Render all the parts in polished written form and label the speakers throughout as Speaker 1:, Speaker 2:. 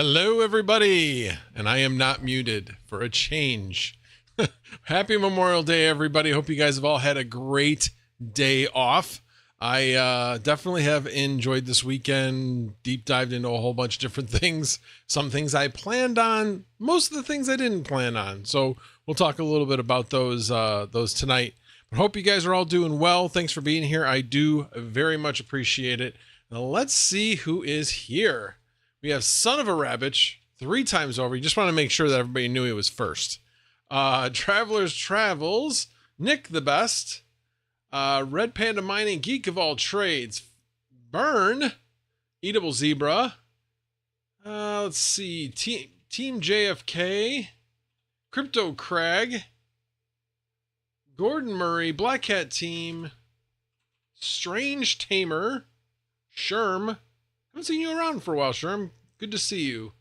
Speaker 1: Hello, everybody, and I am not muted for a change. Happy Memorial Day, everybody. Hope you guys have all had a great day off. I definitely have enjoyed this weekend, deep dived into a whole bunch of different things. Some things I planned on, most of the things I didn't plan on. So we'll talk a little bit about those tonight. But hope you guys are all doing well. Thanks for being here. I do very much appreciate it. Now let's see who is here. We have Son of a Rabbit 3 times over. You just want to make sure that everybody knew he was first. Travelers Travels, Nick the Best, Red Panda Mining, Geek of All Trades, Burn, Eatable Zebra, let's see, Team JFK, Crypto Crag, Gordon Murray, Black Cat Team, Strange Tamer, Sherm. Haven't seen you around for a while, Sherm. Good to see you.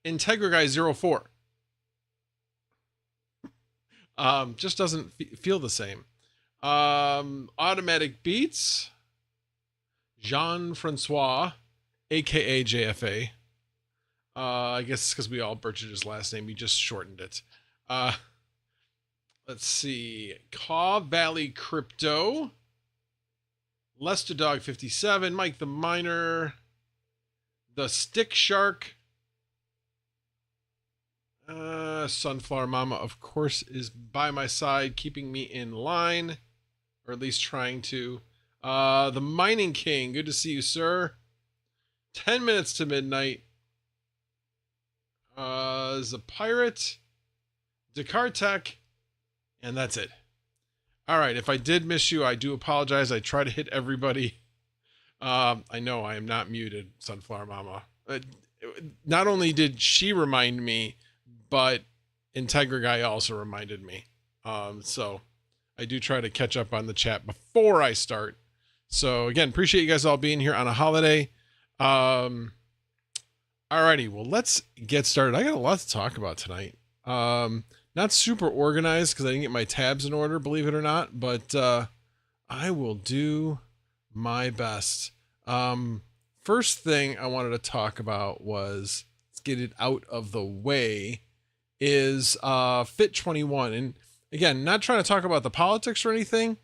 Speaker 1: Integra Guy 04. Just doesn't feel the same. Automatic Beats. Jean-Francois, aka JFA. I guess it's because we all butchered his last name. You just shortened it. Let's see. Caw Valley Crypto. Lester Dog 57. Mike the Miner. The Stick Shark. Sunflower Mama, of course, is by my side, keeping me in line, or at least trying to. The Mining King, good to see you, sir. 10 minutes to midnight. Is a Pirate, Descartes, and that's it. All right, if I did miss you, I do apologize. I try to hit everybody. I know I am not muted, Sunflower Mama. Not only did she remind me, but Integra Guy also reminded me. So I do try to catch up on the chat before I start. So again, appreciate you guys all being here on a holiday. Alrighty, well, let's get started. I got a lot to talk about tonight. Not super organized because I didn't get my tabs in order, believe it or not, but I will do my best. First thing I wanted to talk about was, let's get it out of the way, is Fit 21. And again, not trying to talk about the politics or anything.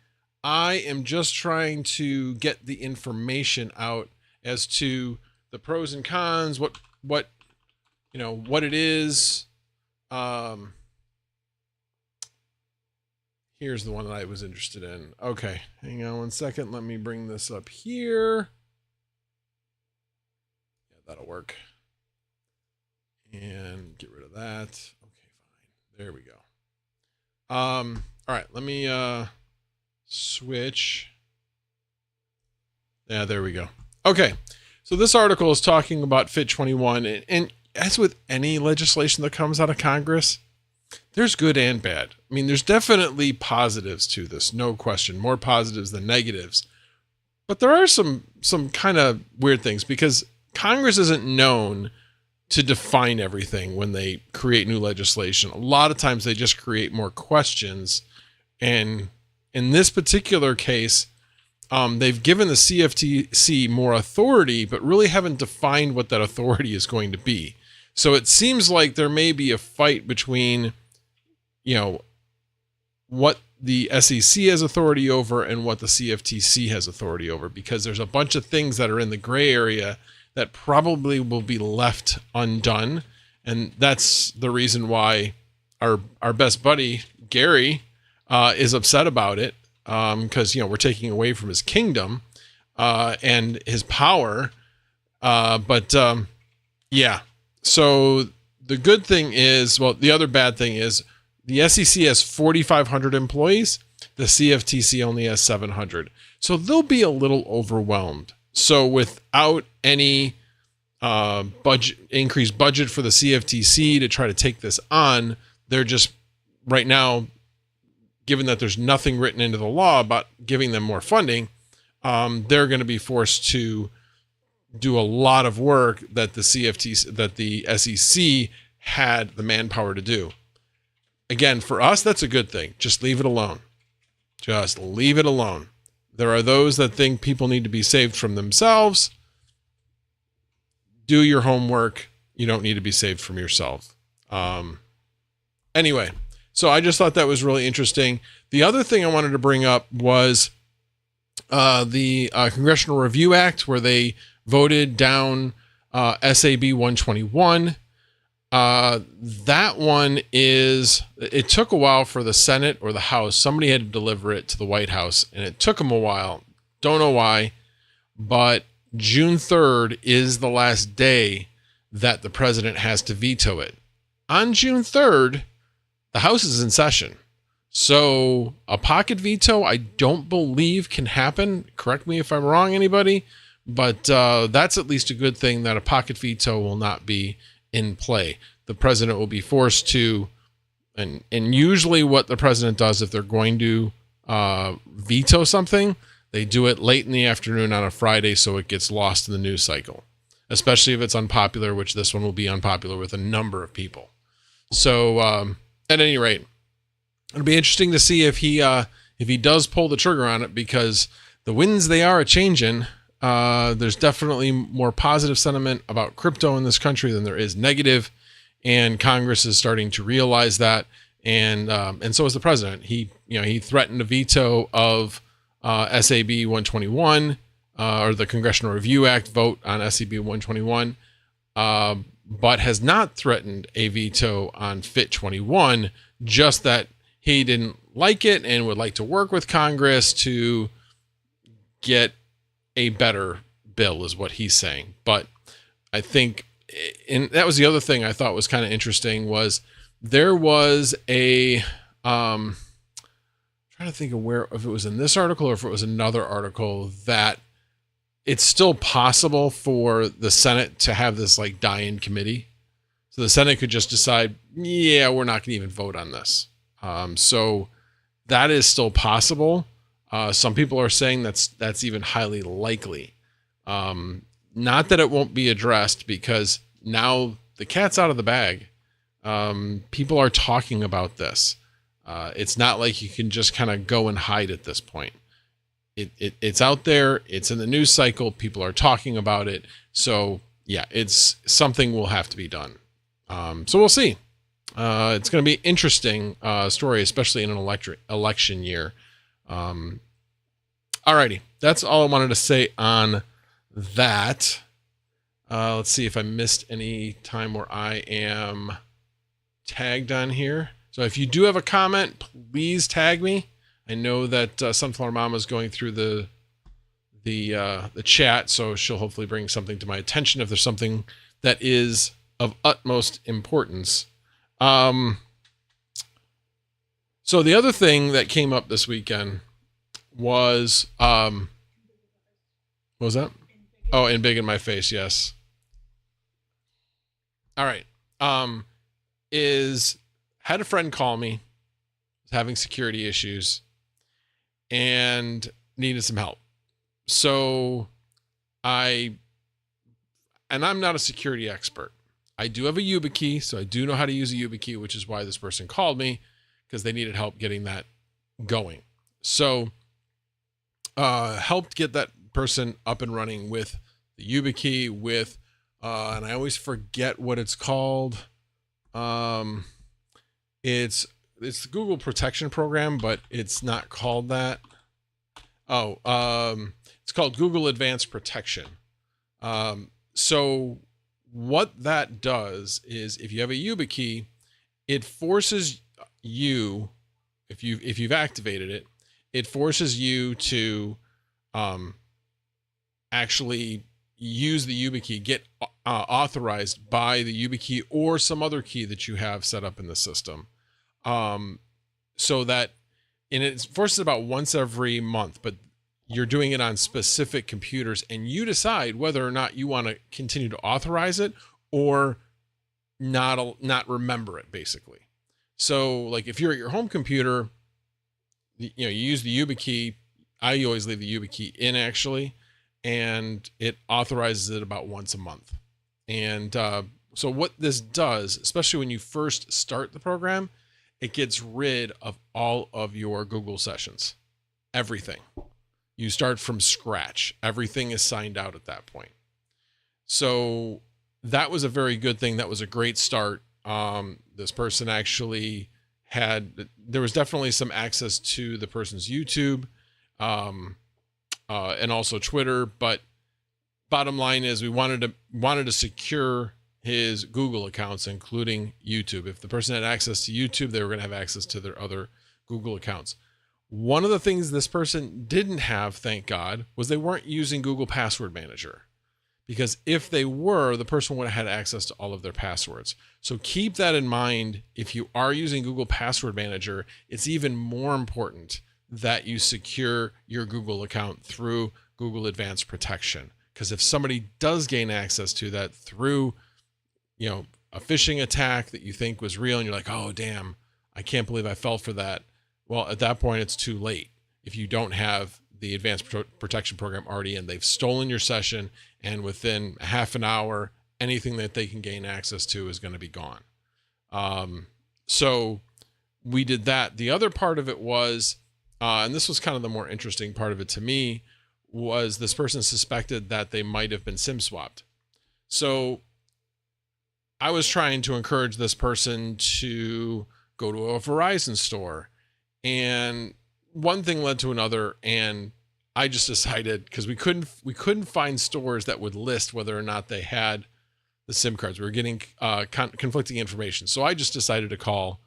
Speaker 1: I am just trying to get the information out as to the pros and cons, what it is. Here's the one that I was interested in. Okay, hang on one second. Let me bring this up here. Yeah, that'll work. And get rid of that. Okay, fine. There we go. All right, let me switch. Yeah, there we go. Okay, so this article is talking about Fit 21, and as with any legislation that comes out of Congress, there's good and bad. I mean, there's definitely positives to this, no question, more positives than negatives. But there are some kind of weird things because Congress isn't known to define everything when they create new legislation. A lot of times they just create more questions. And in this particular case, they've given the CFTC more authority, but really haven't defined what that authority is going to be. So it seems like there may be a fight between, what the SEC has authority over and what the CFTC has authority over, because there's a bunch of things that are in the gray area that probably will be left undone. And that's the reason why our best buddy, Gary, is upset about it. Because, we're taking away from his kingdom and his power. Yeah. So the good thing is, the other bad thing is the SEC has 4,500 employees. The CFTC only has 700. So they'll be a little overwhelmed. So without any increased budget for the CFTC to try to take this on, they're just right now, given that there's nothing written into the law about giving them more funding, they're going to be forced to do a lot of work that the SEC had the manpower to do. Again, for us, that's a good thing. Just leave it alone. Just leave it alone. There are those that think people need to be saved from themselves. Do your homework. You don't need to be saved from yourself. Anyway, so I just thought that was really interesting. The other thing I wanted to bring up was the Congressional Review Act, where they voted down SAB 121. That one it took a while for the Senate or the House. Somebody had to deliver it to the White House, and it took them a while. Don't know why, but June 3rd is the last day that the president has to veto it. On June 3rd, the House is in session. So a pocket veto, I don't believe can happen. Correct me if I'm wrong, anybody, but that's at least a good thing, that a pocket veto will not be in play. The president will be forced to, and usually what the president does if they're going to veto something, they do it late in the afternoon on a Friday so it gets lost in the news cycle, especially if it's unpopular, which this one will be unpopular with a number of people. So at any rate, it'll be interesting to see if he does pull the trigger on it, because the winds, they are a-changing. There's definitely more positive sentiment about crypto in this country than there is negative, and Congress is starting to realize that, and so is the president. He threatened a veto of SAB 121 or the Congressional Review Act vote on SAB 121, but has not threatened a veto on FIT 21. Just that he didn't like it and would like to work with Congress to get a better bill, is what he's saying. But I think, and that was the other thing I thought was kind of interesting, was there was a trying to think of where, if it was in this article or if it was another article, that it's still possible for the Senate to have this like die-in committee. So the Senate could just decide, yeah, we're not going to even vote on this. So that is still possible. Some people are saying that's even highly likely. Not that it won't be addressed, because now the cat's out of the bag. People are talking about this. It's not like you can just kind of go and hide at this point. It's out there. It's in the news cycle. People are talking about it. So yeah, it's something will have to be done. So we'll see. It's going to be interesting story, especially in an election year. Alrighty, that's all I wanted to say on that. Let's see if I missed any time where I am tagged on here. So if you do have a comment, please tag me. I know that Sunflower Mama is going through the chat, so she'll hopefully bring something to my attention if there's something that is of utmost importance. So the other thing that came up this weekend was, what was that? Oh, and big in my face. Yes. All right. Had a friend call me, was having security issues and needed some help. So I'm not a security expert. I do have a YubiKey, so I do know how to use a YubiKey, which is why this person called me, because they needed help getting that going. So helped get that person up and running with the YubiKey, with and I always forget what it's called. It's the Google Protection Program, but it's not called that. It's called Google Advanced Protection. So what that does is, if you have a YubiKey, it forces you, if you've activated it, it forces you to actually use the YubiKey, get authorized by the YubiKey or some other key that you have set up in the system. So that, and it forces about once every month, but you're doing it on specific computers, and you decide whether or not you want to continue to authorize it or not remember it, basically. So like if you're at your home computer, you use the YubiKey. I always leave the YubiKey in, actually, and it authorizes it about once a month. And so what this does, especially when you first start the program, it gets rid of all of your Google sessions, everything. You start from scratch. Everything is signed out at that point. So that was a very good thing. That was a great start. This person actually there was definitely some access to the person's YouTube, and also Twitter, but bottom line is we wanted to secure his Google accounts, including YouTube. If the person had access to YouTube, they were going to have access to their other Google accounts. One of the things this person didn't have, thank God, was they weren't using Google Password Manager. Because if they were, the person would have had access to all of their passwords. So keep that in mind. If you are using Google Password Manager, it's even more important that you secure your Google account through Google Advanced Protection. Because if somebody does gain access to that through, a phishing attack that you think was real, and you're like, oh, damn, I can't believe I fell for that. Well, at that point, it's too late. If you don't have the advanced protection program already in, they've stolen your session, and within a half an hour, anything that they can gain access to is going to be gone. So we did that. The other part of it was, and this was kind of the more interesting part of it to me, was this person suspected that they might have been SIM swapped. So I was trying to encourage this person to go to a Verizon store, and one thing led to another, and I just decided, because we couldn't find stores that would list whether or not they had the SIM cards. We were getting conflicting information. So I just decided to call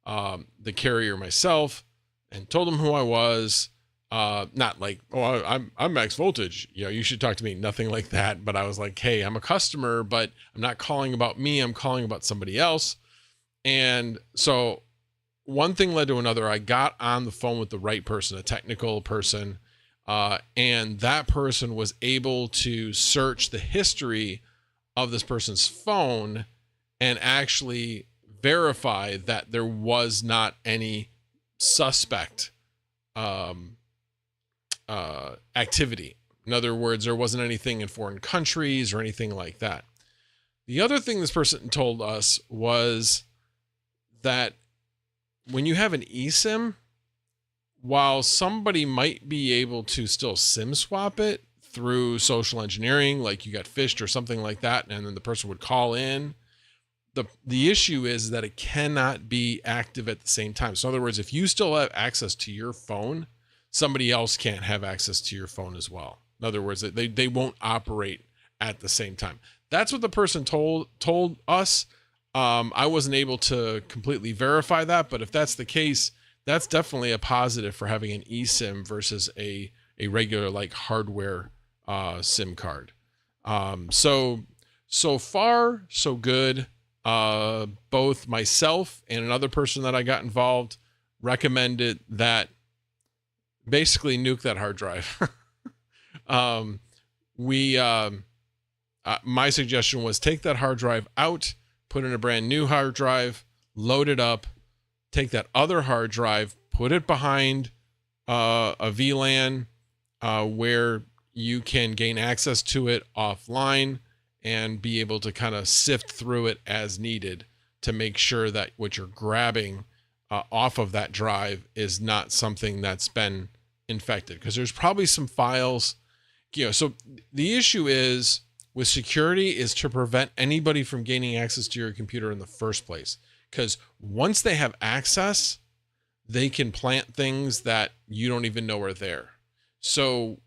Speaker 1: the carrier myself and told them who I was. Not like, oh, I'm Max Voltage, you should talk to me. Nothing like that. But I was like, hey, I'm a customer, but I'm not calling about me. I'm calling about somebody else. And so one thing led to another. I got on the phone with the right person, a technical person, and that person was able to search the history of this person's phone and actually verify that there was not any suspect activity. In other words, there wasn't anything in foreign countries or anything like that. The other thing this person told us was that when you have an eSIM, while somebody might be able to still SIM swap it through social engineering, like you got phished or something like that, and then the person would call in, the issue is that it cannot be active at the same time. So in other words, if you still have access to your phone, somebody else can't have access to your phone as well. In other words, they won't operate at the same time. That's what the person told us. I wasn't able to completely verify that, but if that's the case, that's definitely a positive for having an eSIM versus a regular like hardware SIM card. So far, so good. Both myself and another person that I got involved recommended that basically nuke that hard drive. My suggestion was take that hard drive out, put in a brand new hard drive, load it up, take that other hard drive, put it behind a VLAN where you can gain access to it offline and be able to kind of sift through it as needed to make sure that what you're grabbing off of that drive is not something that's been infected. Because there's probably some files, so the issue is with security is to prevent anybody from gaining access to your computer in the first place. Because once they have access, they can plant things that you don't even know are there. So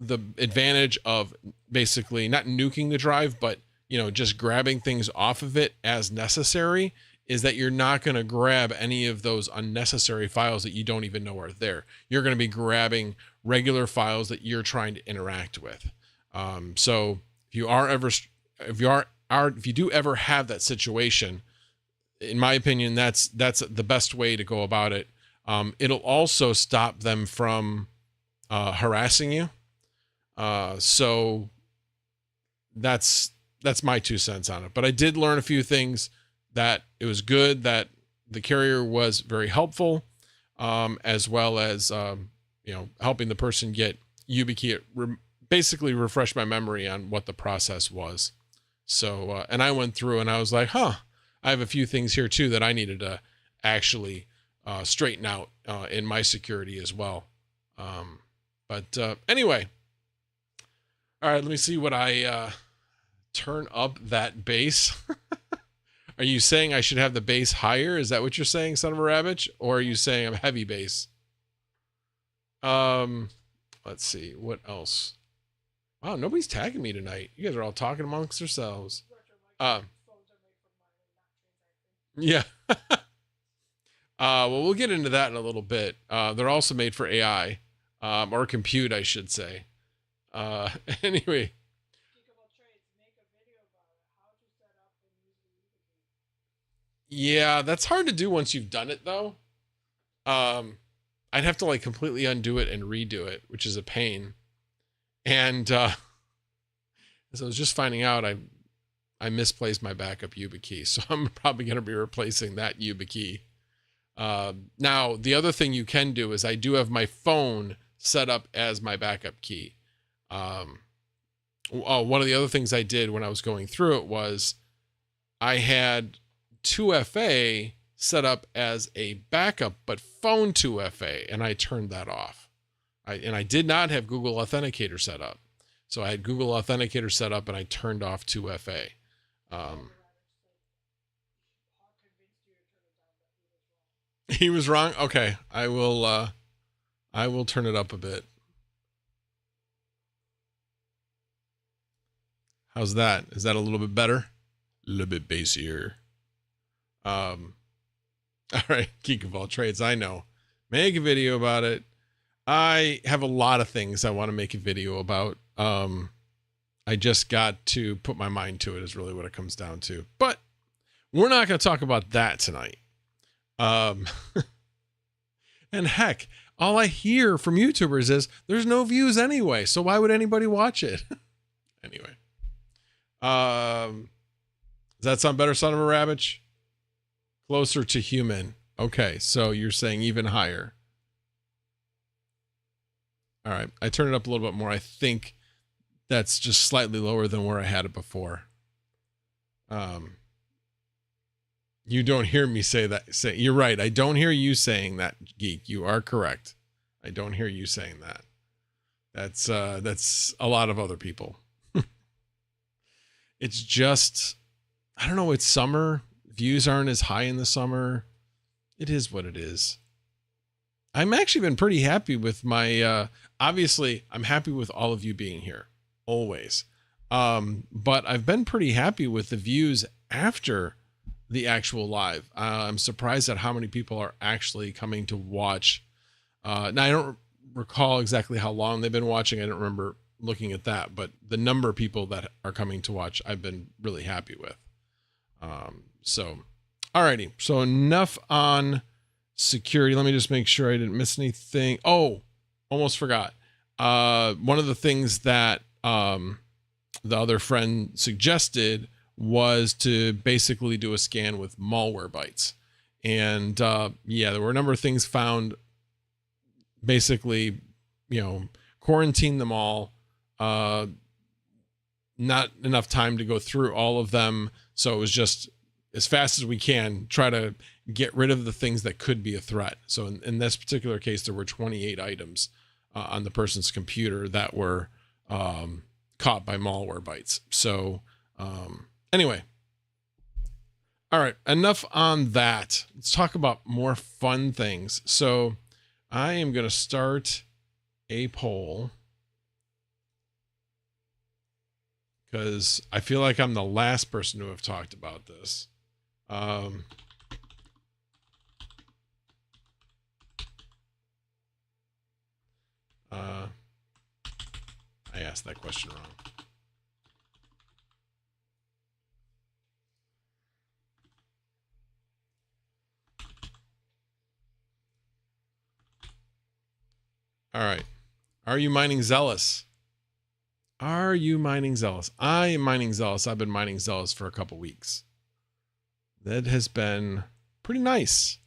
Speaker 1: the advantage of basically not nuking the drive, but just grabbing things off of it as necessary is that you're not going to grab any of those unnecessary files that you don't even know are there. You're going to be grabbing regular files that you're trying to interact with. So if you do ever have that situation, in my opinion, that's the best way to go about it. It'll also stop them from harassing you. So that's my 2 cents on it. But I did learn a few things. That it was good that the carrier was very helpful, as well as helping the person get YubiKey. Basically refresh my memory on what the process was. So and I went through and I was like, I have a few things here too that I needed to actually straighten out in my security as well. But anyway, all right, let me see what I turn up that bass. Are you saying I should have the bass higher? Is that what you're saying, son of a rabbit? Or are you saying I'm heavy bass? Let's see. What else? Wow, nobody's tagging me tonight. You guys are all talking amongst yourselves. Yeah. Well, we'll get into that in a little bit. They're also made for AI, or compute, I should say. Anyway. Yeah, that's hard to do once you've done it, though. I'd have to like completely undo it and redo it, which is a pain. And as I was just finding out, I misplaced my backup YubiKey, so I'm probably going to be replacing that YubiKey. Now, the other thing you can do is I do have my phone set up as my backup key. One of the other things I did when I was going through it was I had 2FA set up as a backup, but phone 2FA, and I turned that off. I did not have Google Authenticator set up. So I had Google Authenticator set up and I turned off 2FA. He was wrong. Okay. I will turn it up a bit. How's that? Is that a little bit better? A little bit bassier. All right. Geek of all trades. I know. Make a video about it. I have a lot of things I want to make a video about. I just got to put my mind to it is really what it comes down to. But we're not going to talk about that tonight. And heck, all I hear from YouTubers is there's no views anyway. So why would anybody watch it? Anyway. Does that sound better, son of a rabbit? Closer to human. Okay, so you're saying even higher. All right, I turned it up a little bit more. I think that's just slightly lower than where I had it before. You don't hear me say that. You're right. I don't hear you saying that, Geek. You are correct. I don't hear you saying that. That's a lot of other people. It's just, I don't know. It's summer. Views aren't as high in the summer. It is what it is. I'm actually been pretty happy with my, obviously I'm happy with all of you being here always. But I've been pretty happy with the views after the actual live. I'm surprised at how many people are actually coming to watch. Now I don't recall exactly how long they've been watching. I don't remember looking at that, but the number of people that are coming to watch, I've been really happy with. So, alrighty. So enough on security. Let me just make sure I didn't miss anything. Oh, almost forgot. One of the things that the other friend suggested was to basically do a scan with malware bytes. And yeah, there were a number of things found. Basically, quarantine them all. Not enough time to go through all of them. So it was just as fast as we can try to get rid of the things that could be a threat. So in this particular case, there were 28 items on the person's computer that were caught by malware bytes. So anyway, all right, enough on that. Let's talk about more fun things. So I am going to start a poll because I feel like I'm the last person to have talked about this. I asked that question wrong. All right. Are you mining Xelis? Are you mining Xelis? I am mining Xelis. I've been mining Xelis for a couple weeks. That has been pretty nice.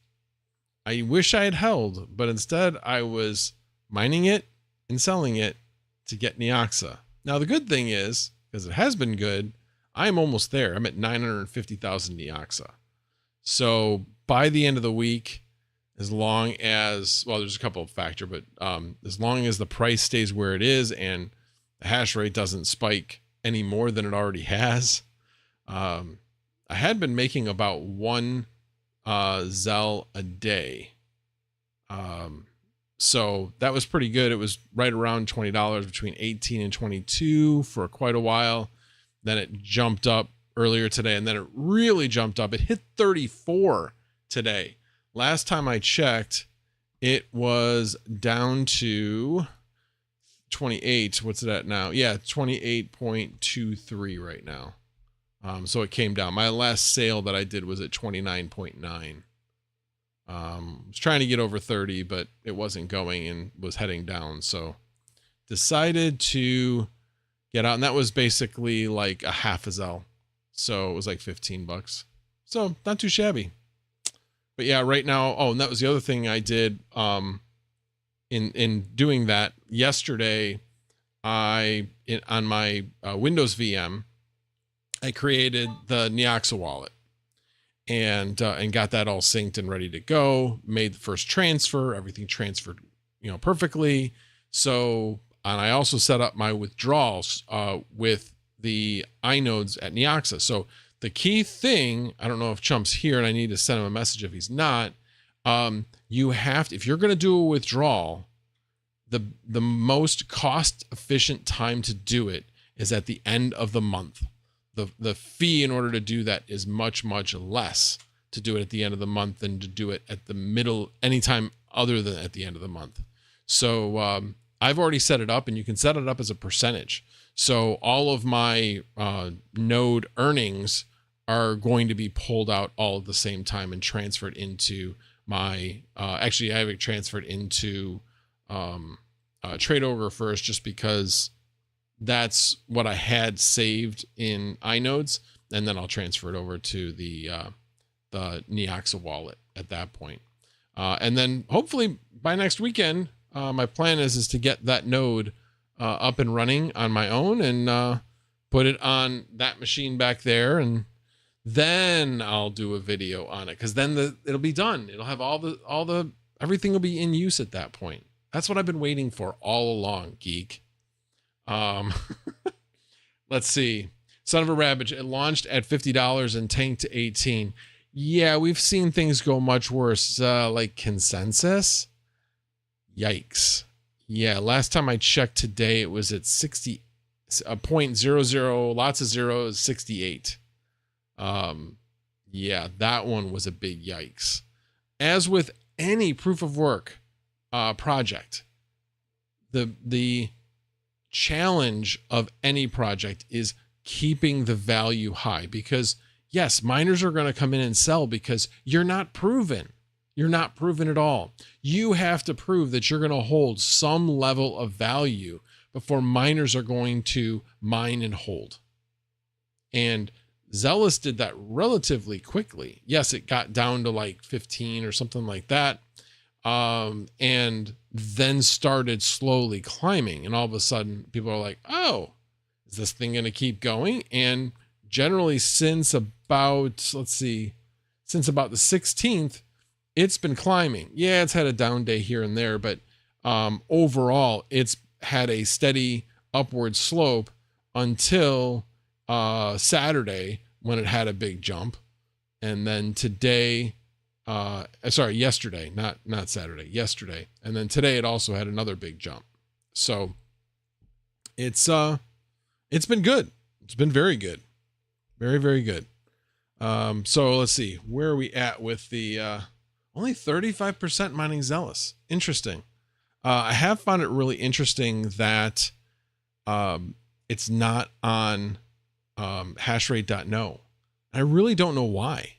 Speaker 1: I wish I had held, but instead I was mining it and selling it to get Neoxa. Now the good thing is, because it has been good, I'm almost there. I'm at 950,000 Neoxa. So by the end of the week, as long as, well, there's a couple of factors, but as long as the price stays where it is and the hash rate doesn't spike any more than it already has. I had been making about 1 Xel a day. So that was pretty good. It was right around $20, between 18 and 22 for quite a while. Then it jumped up earlier today, and then it really jumped up. It hit 34 today. Last time I checked, it was down to 28. What's it at now? Yeah, 28.23 right now. So it came down. My last sale that I did was at 29.9. Was trying to get over 30, but it wasn't going and was heading down. So decided to get out, and that was basically like a half a Xel. So it was like $15. So not too shabby. But yeah, right now, oh, and that was the other thing I did in doing that yesterday. On my Windows VM, I created the Noctua wallet and got that all synced and ready to go. Made the first transfer, everything transferred, perfectly. So, and I also set up my withdrawals with the inodes at Noctua. So the key thing, I don't know if Chump's here and I need to send him a message if he's not. You have to, if you're going to do a withdrawal, the most cost efficient time to do it is at the end of the month. The fee in order to do that is much, much less to do it at the end of the month than to do it at the middle, anytime other than at the end of the month. So I've already set it up, and you can set it up as a percentage. So all of my node earnings are going to be pulled out all at the same time and transferred into my, actually I have it transferred into Trade Ogre first, just because that's what I had saved in inodes, and then I'll transfer it over to the Noctua wallet at that point. And then hopefully by next weekend, my plan is to get that node up and running on my own and put it on that machine back there, and then I'll do a video on it, because then it'll be done. It'll have everything will be in use at that point. That's what I've been waiting for all along, geek. Let's see. Son of a Rabbit, it launched at $50 and tanked to 18. Yeah, we've seen things go much worse, like Consensus. Yikes. Yeah, last time I checked today, it was at 60.00, lots of zeros, 68. Yeah, that one was a big yikes. As with any proof of work project, the challenge of any project is keeping the value high, because yes, miners are going to come in and sell because you're not proven. You're not proven at all. You have to prove that you're going to hold some level of value before miners are going to mine and hold. And Xelis did that relatively quickly. Yes, it got down to like 15 or something like that. And then started slowly climbing. And all of a sudden people are like, oh, is this thing going to keep going? And generally since about the 16th, it's been climbing. Yeah, it's had a down day here and there, but overall it's had a steady upward slope until Saturday, when it had a big jump. And then today, yesterday, not Saturday, yesterday. And then today it also had another big jump. So it's been good. It's been very good. Very, very good. So let's see, where are we at with the, only 35% mining Xelis. Interesting. I have found it really interesting that, it's not on, hashrate.no. I really don't know why.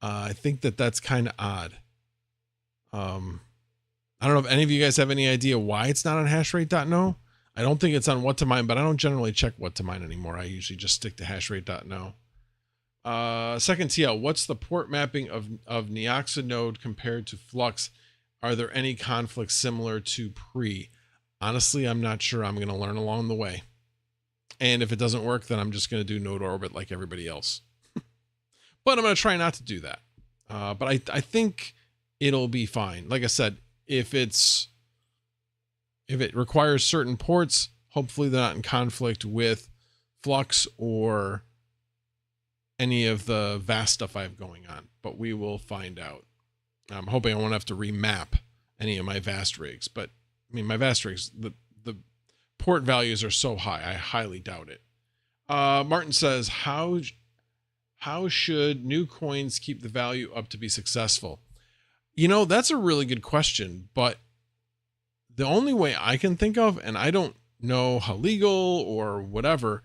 Speaker 1: I think that's kind of odd. I don't know if any of you guys have any idea why it's not on hashrate.no. I don't think it's on what to mine, but I don't generally check what to mine anymore. I usually just stick to hashrate.no. Second TL, what's the port mapping of Noctua node compared to Flux? Are there any conflicts similar to pre? Honestly, I'm not sure. I'm going to learn along the way. And if it doesn't work, then I'm just going to do node orbit like everybody else. But I'm going to try not to do that. But I think it'll be fine. Like I said, if it requires certain ports, hopefully they're not in conflict with Flux or any of the vast stuff I have going on, but we will find out. I'm hoping I won't have to remap any of my vast rigs, but I mean, my vast rigs, the port values are so high, I highly doubt it. Martin says, how should new coins keep the value up to be successful? You know, that's a really good question, but the only way I can think of, and I don't know how legal or whatever,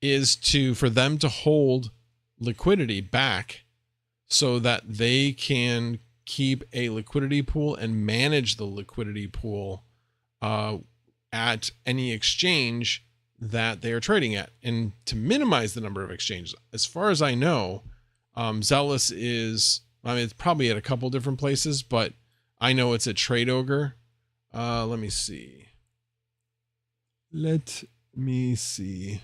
Speaker 1: is for them to hold liquidity back so that they can keep a liquidity pool and manage the liquidity pool at any exchange that they are trading at, and to minimize the number of exchanges. As far as I know, Xelis is, I mean, it's probably at a couple different places, but I know it's at Trade Ogre. Let me see. I don't need that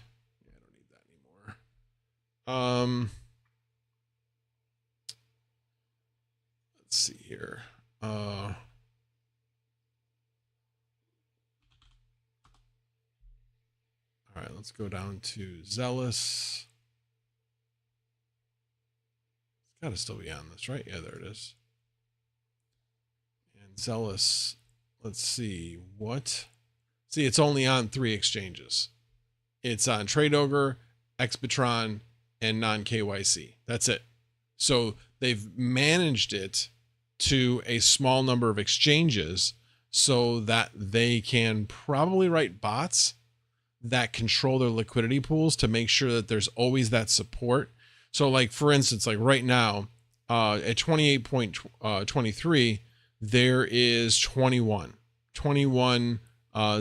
Speaker 1: anymore. Let's see here. All right, let's go down to Xelis. It's got to still be on this, right? Yeah, there it is. And Xelis, let's see what. See, it's only on 3 exchanges. It's on Trade Ogre, Expatron, and non-KYC. That's it. So they've managed it to a small number of exchanges so that they can probably write bots that control their liquidity pools to make sure that there's always that support. So like, for instance, like right now at 28.23, there is 21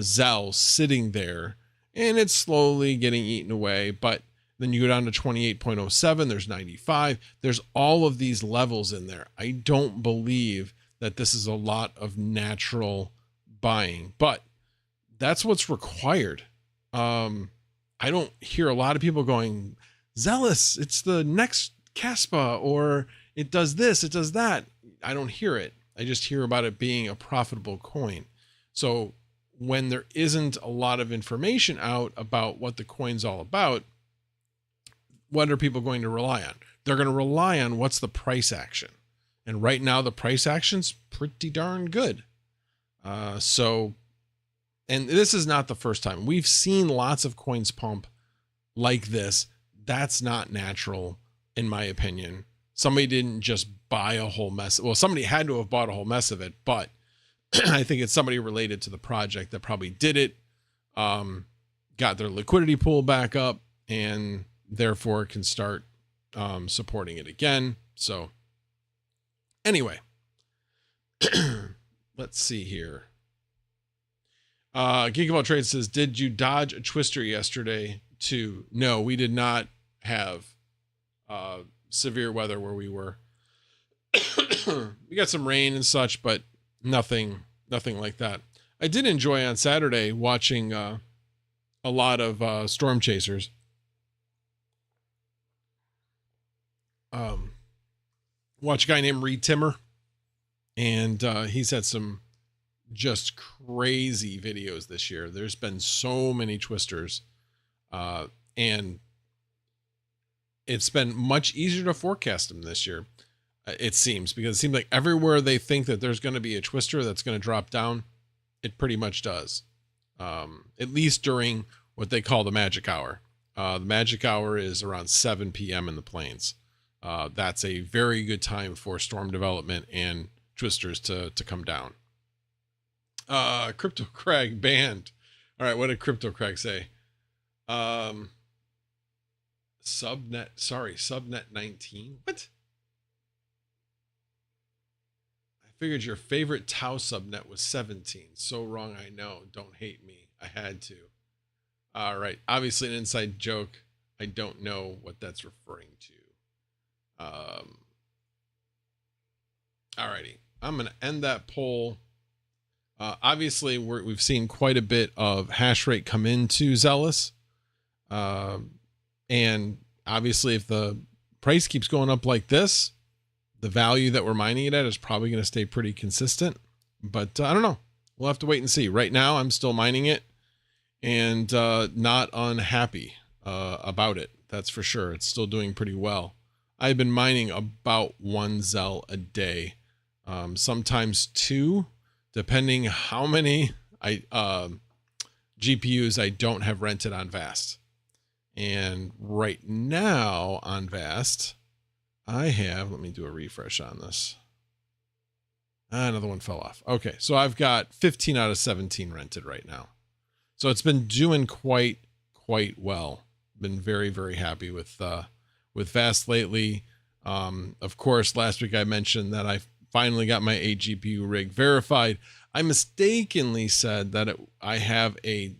Speaker 1: Zell sitting there, and it's slowly getting eaten away. But then you go down to 28.07, there's 95. There's all of these levels in there. I don't believe that this is a lot of natural buying, but that's what's required. I don't hear a lot of people going, Xelis, it's the next Kaspa, or it does this, it does that. I don't hear it. I just hear about it being a profitable coin. So when there isn't a lot of information out about what the coin's all about, what are people going to rely on? They're going to rely on what's the price action. And right now the price action's pretty darn good. And this is not the first time. We've seen lots of coins pump like this. That's not natural, in my opinion. Somebody didn't just buy a whole mess. Well, somebody had to have bought a whole mess of it, but I think it's somebody related to the project that probably did it, got their liquidity pool back up, and therefore can start supporting it again. So anyway, let's see here. Gigabyte Trade says, did you dodge a twister yesterday too? No, we did not have severe weather where we were. We got some rain and such, but nothing like that. I did enjoy on Saturday watching a lot of storm chasers. Watch a guy named Reed Timmer, and he's had some just crazy videos this year. There's been so many twisters, and it's been much easier to forecast them this year, it seems, because it seems like everywhere they think that there's going to be a twister that's going to drop down, it pretty much does, at least during what they call the magic hour. The magic hour is around 7 p.m. in the plains. That's a very good time for storm development and twisters to come down. Crypto Crag banned. All right, what did Crypto Crag say? Subnet 19. What? I figured your favorite Tau subnet was 17. So wrong, I know. Don't hate me. I had to. All right, obviously an inside joke. I don't know what that's referring to. Alrighty, I'm going to end that poll. Obviously, we've seen quite a bit of hash rate come into Xelis. And obviously, if the price keeps going up like this, the value that we're mining it at is probably going to stay pretty consistent. But I don't know. We'll have to wait and see. Right now, I'm still mining it and not unhappy. about it. That's for sure. It's still doing pretty well. I've been mining about 1 Zel a day, sometimes 2, depending how many GPUs I don't have rented on Vast. And right now on Vast, I have, let me do a refresh on this. Another one fell off. Okay, so I've got 15 out of 17 rented right now. So it's been doing quite well. Been very, very happy with Vast lately. Of course, last week I mentioned that I finally got my 8 GPU rig verified. I mistakenly said that I have an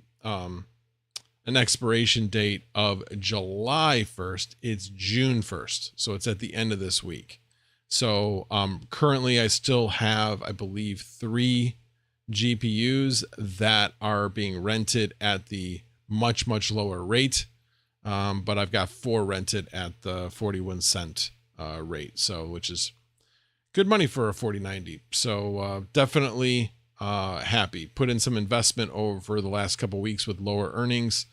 Speaker 1: expiration date of July 1st. It's June 1st. So it's at the end of this week. So currently I still have, I believe, 3 GPUs that are being rented at the much lower rate. But I've got 4 rented at the 41 cent rate. So, which is good money for a 4090. So definitely happy. Put in some investment over the last couple of weeks with lower earnings.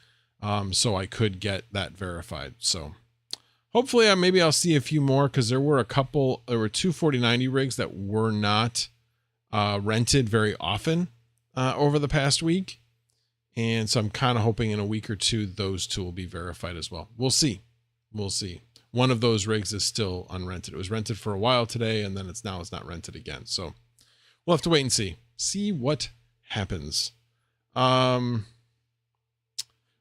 Speaker 1: So I could get that verified. So hopefully maybe I'll see a few more, because there were 2 4090 rigs that were not rented very often over the past week. And so I'm kind of hoping in a week or two, those 2 will be verified as well. We'll see. We'll see. One of those rigs is still unrented. It was rented for a while today, and then it's not rented again. So we'll have to wait and see what happens. Well,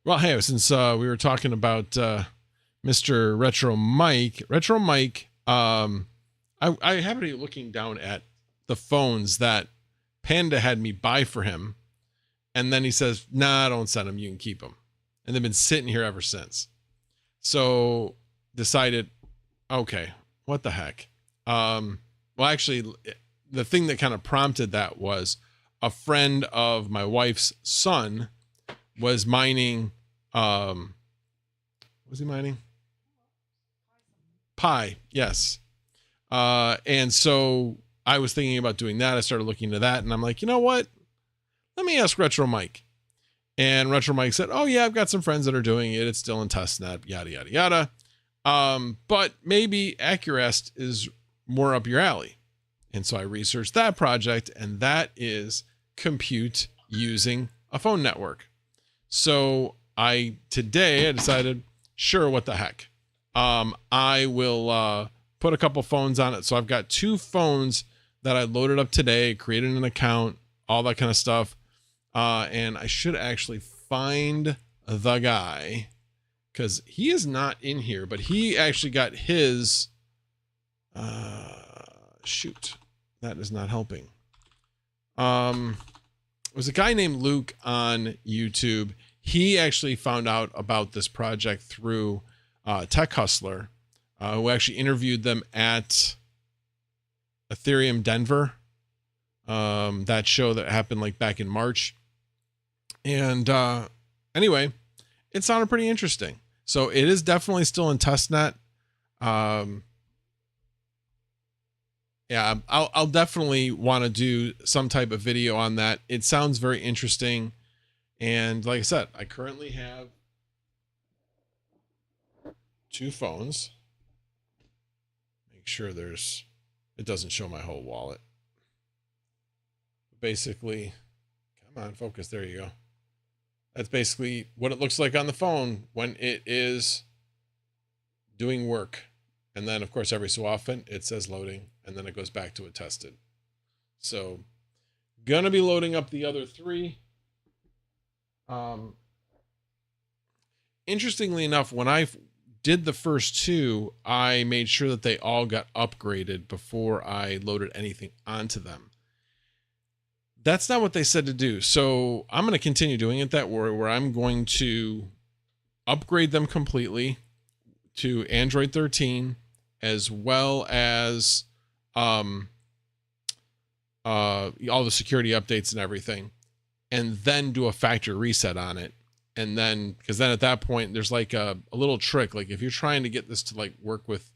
Speaker 1: hey, since we were talking about Mr. Retro Mike, I happened to be looking down at the phones that Panda had me buy for him. And then he says, nah, don't send them. You can keep them. And they've been sitting here ever since. So decided, okay, what the heck? Well, actually, the thing that kind of prompted that was a friend of my wife's son was mining. Was he mining? Pi, yes. And so I was thinking about doing that. I started looking into that, and I'm like, you know what? Let me ask Retro Mike. And Retro Mike said, oh yeah, I've got some friends that are doing it. It's still in testnet, yada, yada, yada. But maybe Acurast is more up your alley. And so I researched that project, and that is compute using a phone network. So today I decided, sure, what the heck? I will put a couple phones on it. So I've got 2 phones that I loaded up today, created an account, all that kind of stuff. And I should actually find the guy, because he is not in here, but he actually got his, shoot, that is not helping. It was a guy named Luke on YouTube. He actually found out about this project through Tech Hustler, who actually interviewed them at Ethereum Denver. That show that happened like back in March. And anyway, it sounded pretty interesting. So it is definitely still in testnet. Yeah, I'll definitely want to do some type of video on that. It sounds very interesting. And like I said, I currently have 2 phones. Make sure it doesn't show my whole wallet. Basically, come on, focus. There you go. That's basically what it looks like on the phone when it is doing work. And then, of course, every so often it says loading, and then it goes back to a tested. So, gonna be loading up the other 3. Interestingly enough, when I did the first 2, I made sure that they all got upgraded before I loaded anything onto them. That's not what they said to do. So I'm going to continue doing it that way, where I'm going to upgrade them completely to Android 13, as well as all the security updates and everything, and then do a factory reset on it. And then, because then at that point, there's like a little trick. Like if you're trying to get this to like work with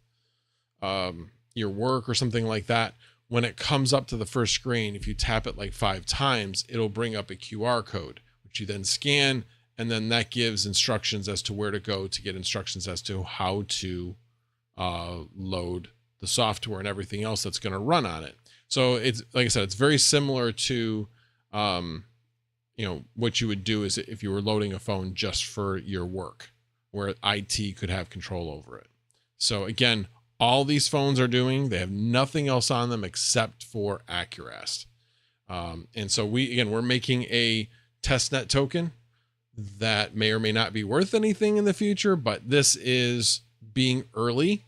Speaker 1: your work or something like that, when it comes up to the first screen, if you tap it like 5 times, it'll bring up a QR code, which you then scan, And then that gives instructions as to where to go to get instructions as to how to load the software and everything else that's going to run on it. So it's, like I said, it's very similar to, you know, what you would do is if you were loading a phone just for your work, where IT could have control over it. So again, all these phones are doing, they have nothing else on them except for Acurast. And so we're making a testnet token that may or may not be worth anything in the future, but this is being early,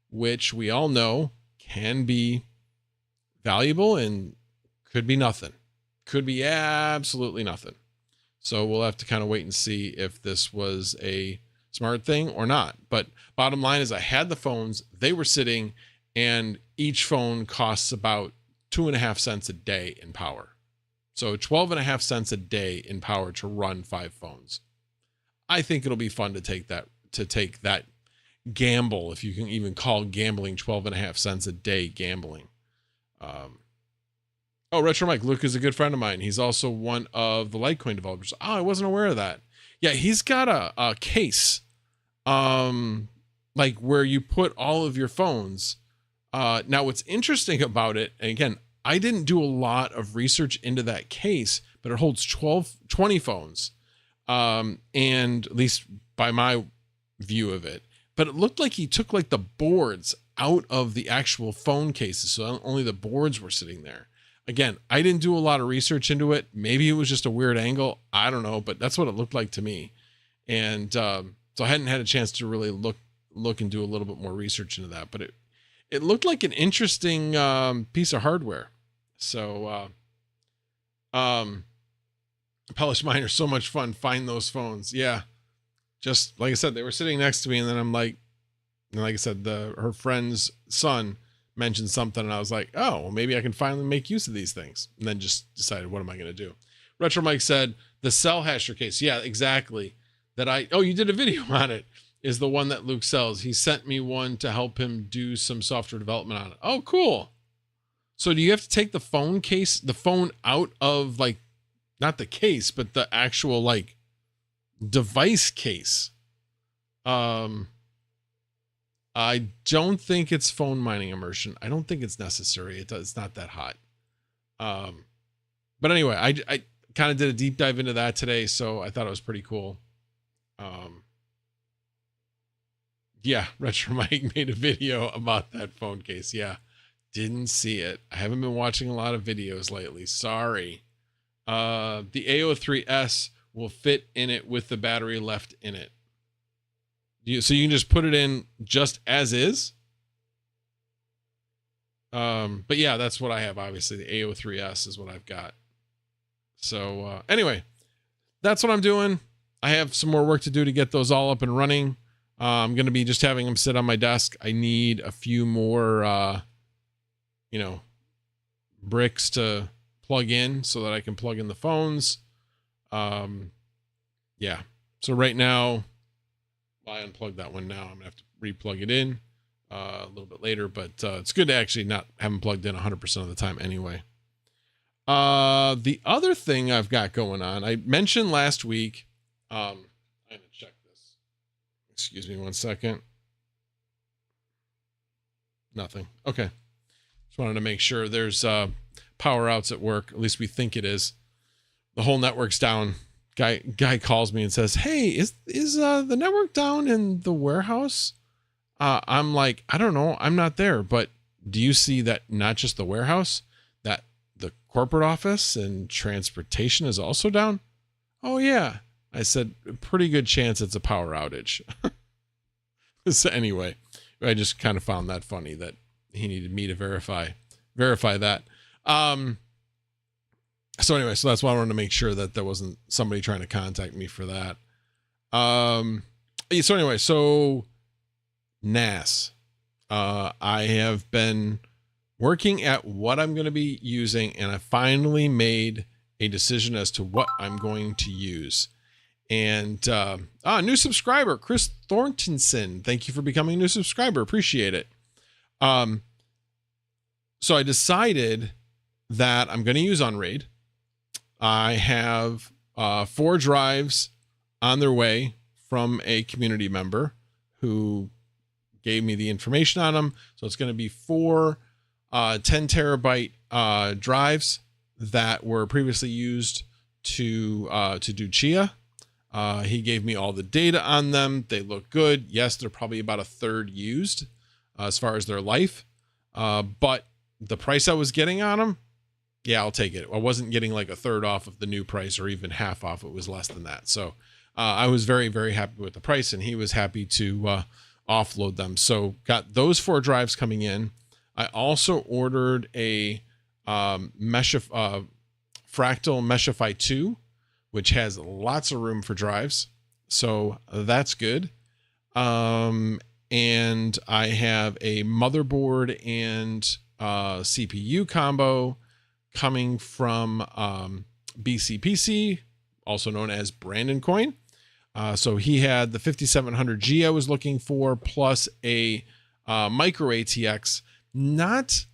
Speaker 1: which we all know can be valuable and could be nothing. Could be absolutely nothing. So we'll have to kind of wait and see if this was a smart thing or not. But bottom line is I had the phones, they were sitting, and each phone costs about 2.5 cents a day in power. So 12.5 cents a day in power to run 5 phones. I think it'll be fun to take that gamble, if you can even call gambling 12.5 cents a day gambling. Oh, Retro Mike, Luke is a good friend of mine. He's also one of the Litecoin developers. Oh, I wasn't aware of that. Yeah, he's got a case, like where you put all of your phones. Now, what's interesting about it, and again, I didn't do a lot of research into that case, but it holds 20 phones, and at least by my view of it. But it looked like he took like the boards out of the actual phone cases, so only the boards were sitting there. Again, I didn't do a lot of research into it. Maybe it was just a weird angle. I don't know, but that's what it looked like to me. And so I hadn't had a chance to really look and do a little bit more research into that. But it looked like an interesting piece of hardware. So Polished Miner, so much fun. Find those phones. Yeah. Just like I said, they were sitting next to me, and then I'm like, and like I said, her friend's son mentioned something, and I was like, oh, well, maybe I can finally make use of these things. And then just decided, what am I going to do? Retro Mike said the cell hasher case. Yeah, exactly. You did a video on it, is the one that Luke sells. He sent me one to help him do some software development on it. Oh, cool. So do you have to take the phone out of, like, not the case, but the actual, like, device case? I don't think it's phone mining immersion. I don't think it's necessary. It's not that hot. But anyway, I kind of did a deep dive into that today, so I thought it was pretty cool. Yeah, Retro Mike made a video about that phone case. Yeah, didn't see it. I haven't been watching a lot of videos lately. Sorry. The A03S will fit in it with the battery left in it. So you can just put it in just as is. But yeah, that's what I have. Obviously, the A03S is what I've got. So anyway, that's what I'm doing. I have some more work to do to get those all up and running. I'm going to be just having them sit on my desk. I need a few more, bricks to plug in so that I can plug in the phones. Yeah. So right now, I unplugged that one now. I'm going to have to re-plug it in a little bit later, but it's good to actually not have them plugged in 100% of the time anyway. The other thing I've got going on, I mentioned last week, I'm going to check this. Excuse me 1 second. Nothing. Okay. Just wanted to make sure there's power outs at work. At least we think it is. The whole network's down. Guy calls me and says, hey, is the network down in the warehouse? I'm like, I don't know. I'm not there. But do you see that not just the warehouse, that the corporate office and transportation is also down? Oh, yeah. I said, pretty good chance it's a power outage. So anyway, I just kind of found that funny that he needed me to verify that. So anyway, so that's why I wanted to make sure that there wasn't somebody trying to contact me for that. So anyway, so NAS. I have been working at what I'm going to be using, and I finally made a decision as to what I'm going to use. And new subscriber, Chris Thorntonson. Thank you for becoming a new subscriber. Appreciate it. So I decided that I'm going to use Unraid. I have 4 drives on their way from a community member who gave me the information on them. So it's going to be 4 10 terabyte drives that were previously used to do Chia. He gave me all the data on them. They look good. Yes, they're probably about a third used as far as their life. But the price I was getting on them, yeah, I'll take it. I wasn't getting like a third off of the new price or even half off. It was less than that. So I was very, very happy with the price, and he was happy to offload them. So got those 4 drives coming in. I also ordered a Fractal Meshify 2, which has lots of room for drives. So that's good. And I have a motherboard and CPU combo coming from BCPC, also known as Brandon Coin. So he had the 5700G I was looking for, plus a micro ATX. Not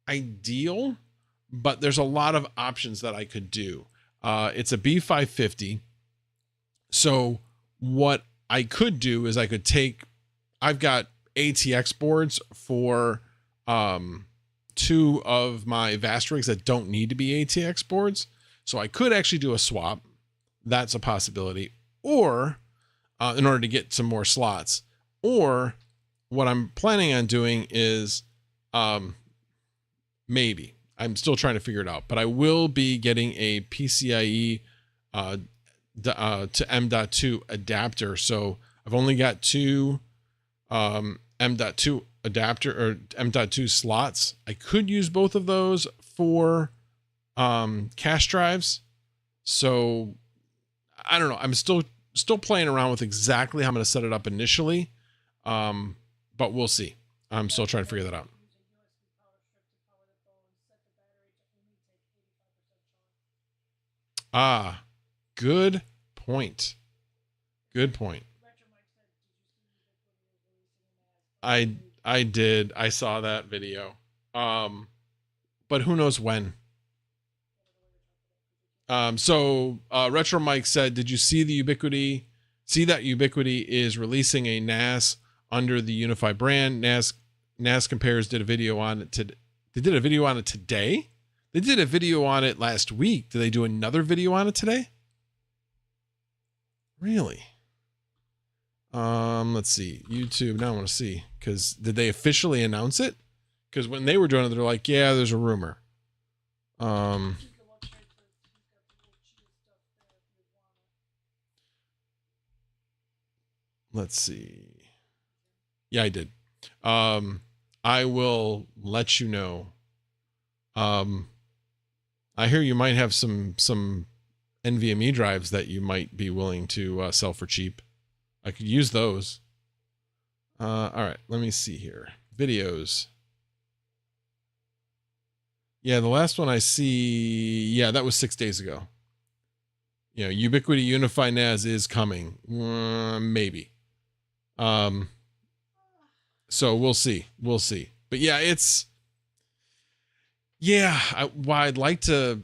Speaker 1: ideal, but there's a lot of options that I could do. It's a B550. So what I could do is I could take, I've got ATX boards for 2 of my VAST rigs that don't need to be ATX boards. So I could actually do a swap. That's a possibility. Or in order to get some more slots. Or what I'm planning on doing is maybe, I'm still trying to figure it out, but I will be getting a PCIe to M.2 adapter. So I've only got 2 M.2 adapter or M.2 slots. I could use both of those for cache drives. So I don't know. I'm still playing around with exactly how I'm going to set it up initially. But we'll see. I'm still trying to figure that out. Ah, good point. Good point. I did. I saw that video. But who knows when? So Retro Mike said, did you see the Ubiquiti? See that Ubiquiti is releasing a NAS under the Unify brand. NAS Compares did a video on it. They did a video on it today. They did a video on it last week. Did they do another video on it today? Really? Let's see. YouTube. Now I want to see. Because did they officially announce it? Because when they were doing it, they're like, yeah, there's a rumor. Let's see. Yeah, I did. I will let you know. I hear you might have some NVMe drives that you might be willing to sell for cheap. I could use those. All right, let me see here. Videos. Yeah, the last one I see, yeah, that was 6 days ago. You know, Ubiquiti Unify NAS is coming. Maybe. So we'll see. We'll see. But yeah, it's, yeah, I'd like to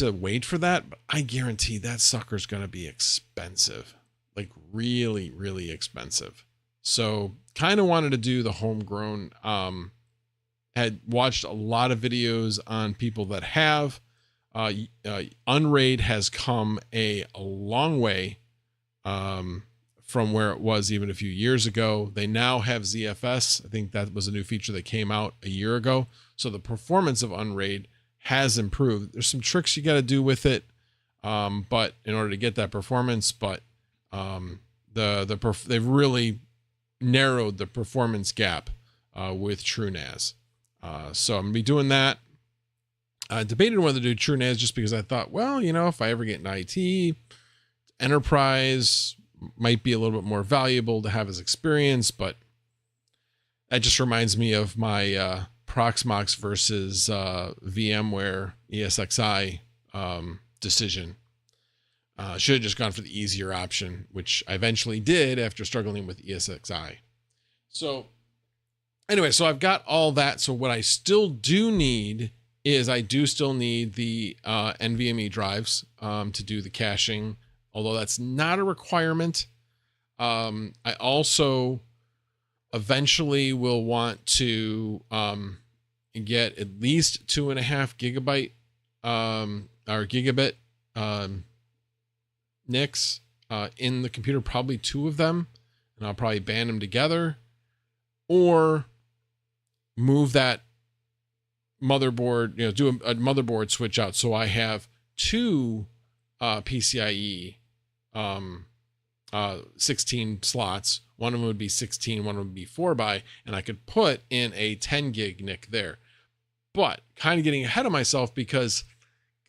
Speaker 1: wait for that, but I guarantee that sucker's going to be expensive, like really, really expensive. So kind of wanted to do the homegrown, had watched a lot of videos on people that have, Unraid has come a long way, from where it was even a few years ago. They now have ZFS. I think that was a new feature that came out a year ago. So the performance of Unraid has improved. There's some tricks you got to do with it, but in order to get that performance, but they've really narrowed the performance gap with TrueNAS. So I'm gonna be doing that. I debated whether to do TrueNAS just because I thought, well, you know, if I ever get an IT, enterprise might be a little bit more valuable to have as experience, but that just reminds me of my Proxmox versus VMware ESXi decision. Should have just gone for the easier option, which I eventually did after struggling with ESXi. So anyway, so I've got all that. So what I still do need is I do still need the NVMe drives to do the caching, although that's not a requirement. I also eventually will want to get at least 2.5 gigabyte or gigabit NICs in the computer, probably 2 of them, and I'll probably band them together, or move that motherboard, do a motherboard switch out, so I have 2 PCIe 16 slots. One of them would be 16, one would be 4x, and I could put in a 10 gig NIC there. But kind of getting ahead of myself, because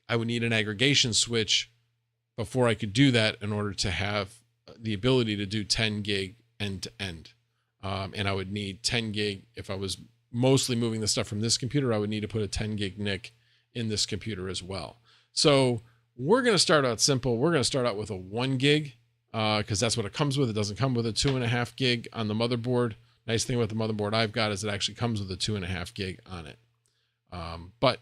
Speaker 1: I would need an aggregation switch before I could do that in order to have the ability to do 10 gig end to end. And I would need 10 gig. If I was mostly moving the stuff from this computer, I would need to put a 10 gig NIC in this computer as well. So we're going to start out simple. We're going to start out with a 1 gig because that's what it comes with. It doesn't come with a 2.5 gig on the motherboard. Nice thing about the motherboard I've got is it actually comes with a 2.5 gig on it. But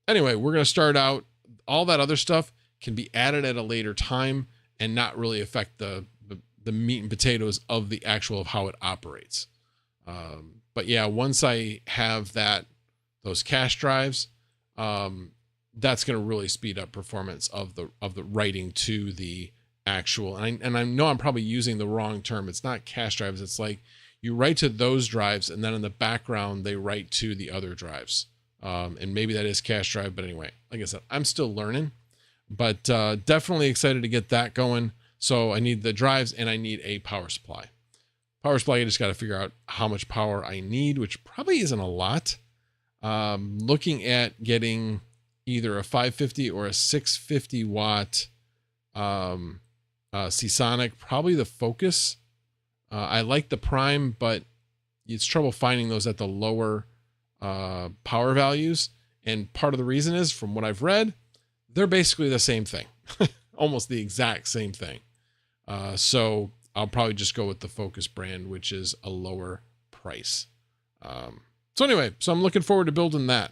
Speaker 1: anyway, we're going to start out. All that other stuff can be added at a later time and not really affect the meat and potatoes of the actual of how it operates. But yeah, once I have those cache drives, that's going to really speed up performance of the writing to the actual. And I know I'm probably using the wrong term. It's not cache drives. It's like you write to those drives, and then in the background they write to the other drives. And maybe that is cache drive, but anyway, like I said, I'm still learning, but definitely excited to get that going. So I need the drives and I need a power supply. Power supply, I just got to figure out how much power I need, which probably isn't a lot. Looking at getting either a 550 or a 650 watt Seasonic, probably the Focus. I like the Prime, but it's trouble finding those at the lower power values. And part of the reason is, from what I've read, they're basically the same thing, almost the exact same thing. So I'll probably just go with the Focus brand, which is a lower price. So anyway, so I'm looking forward to building that.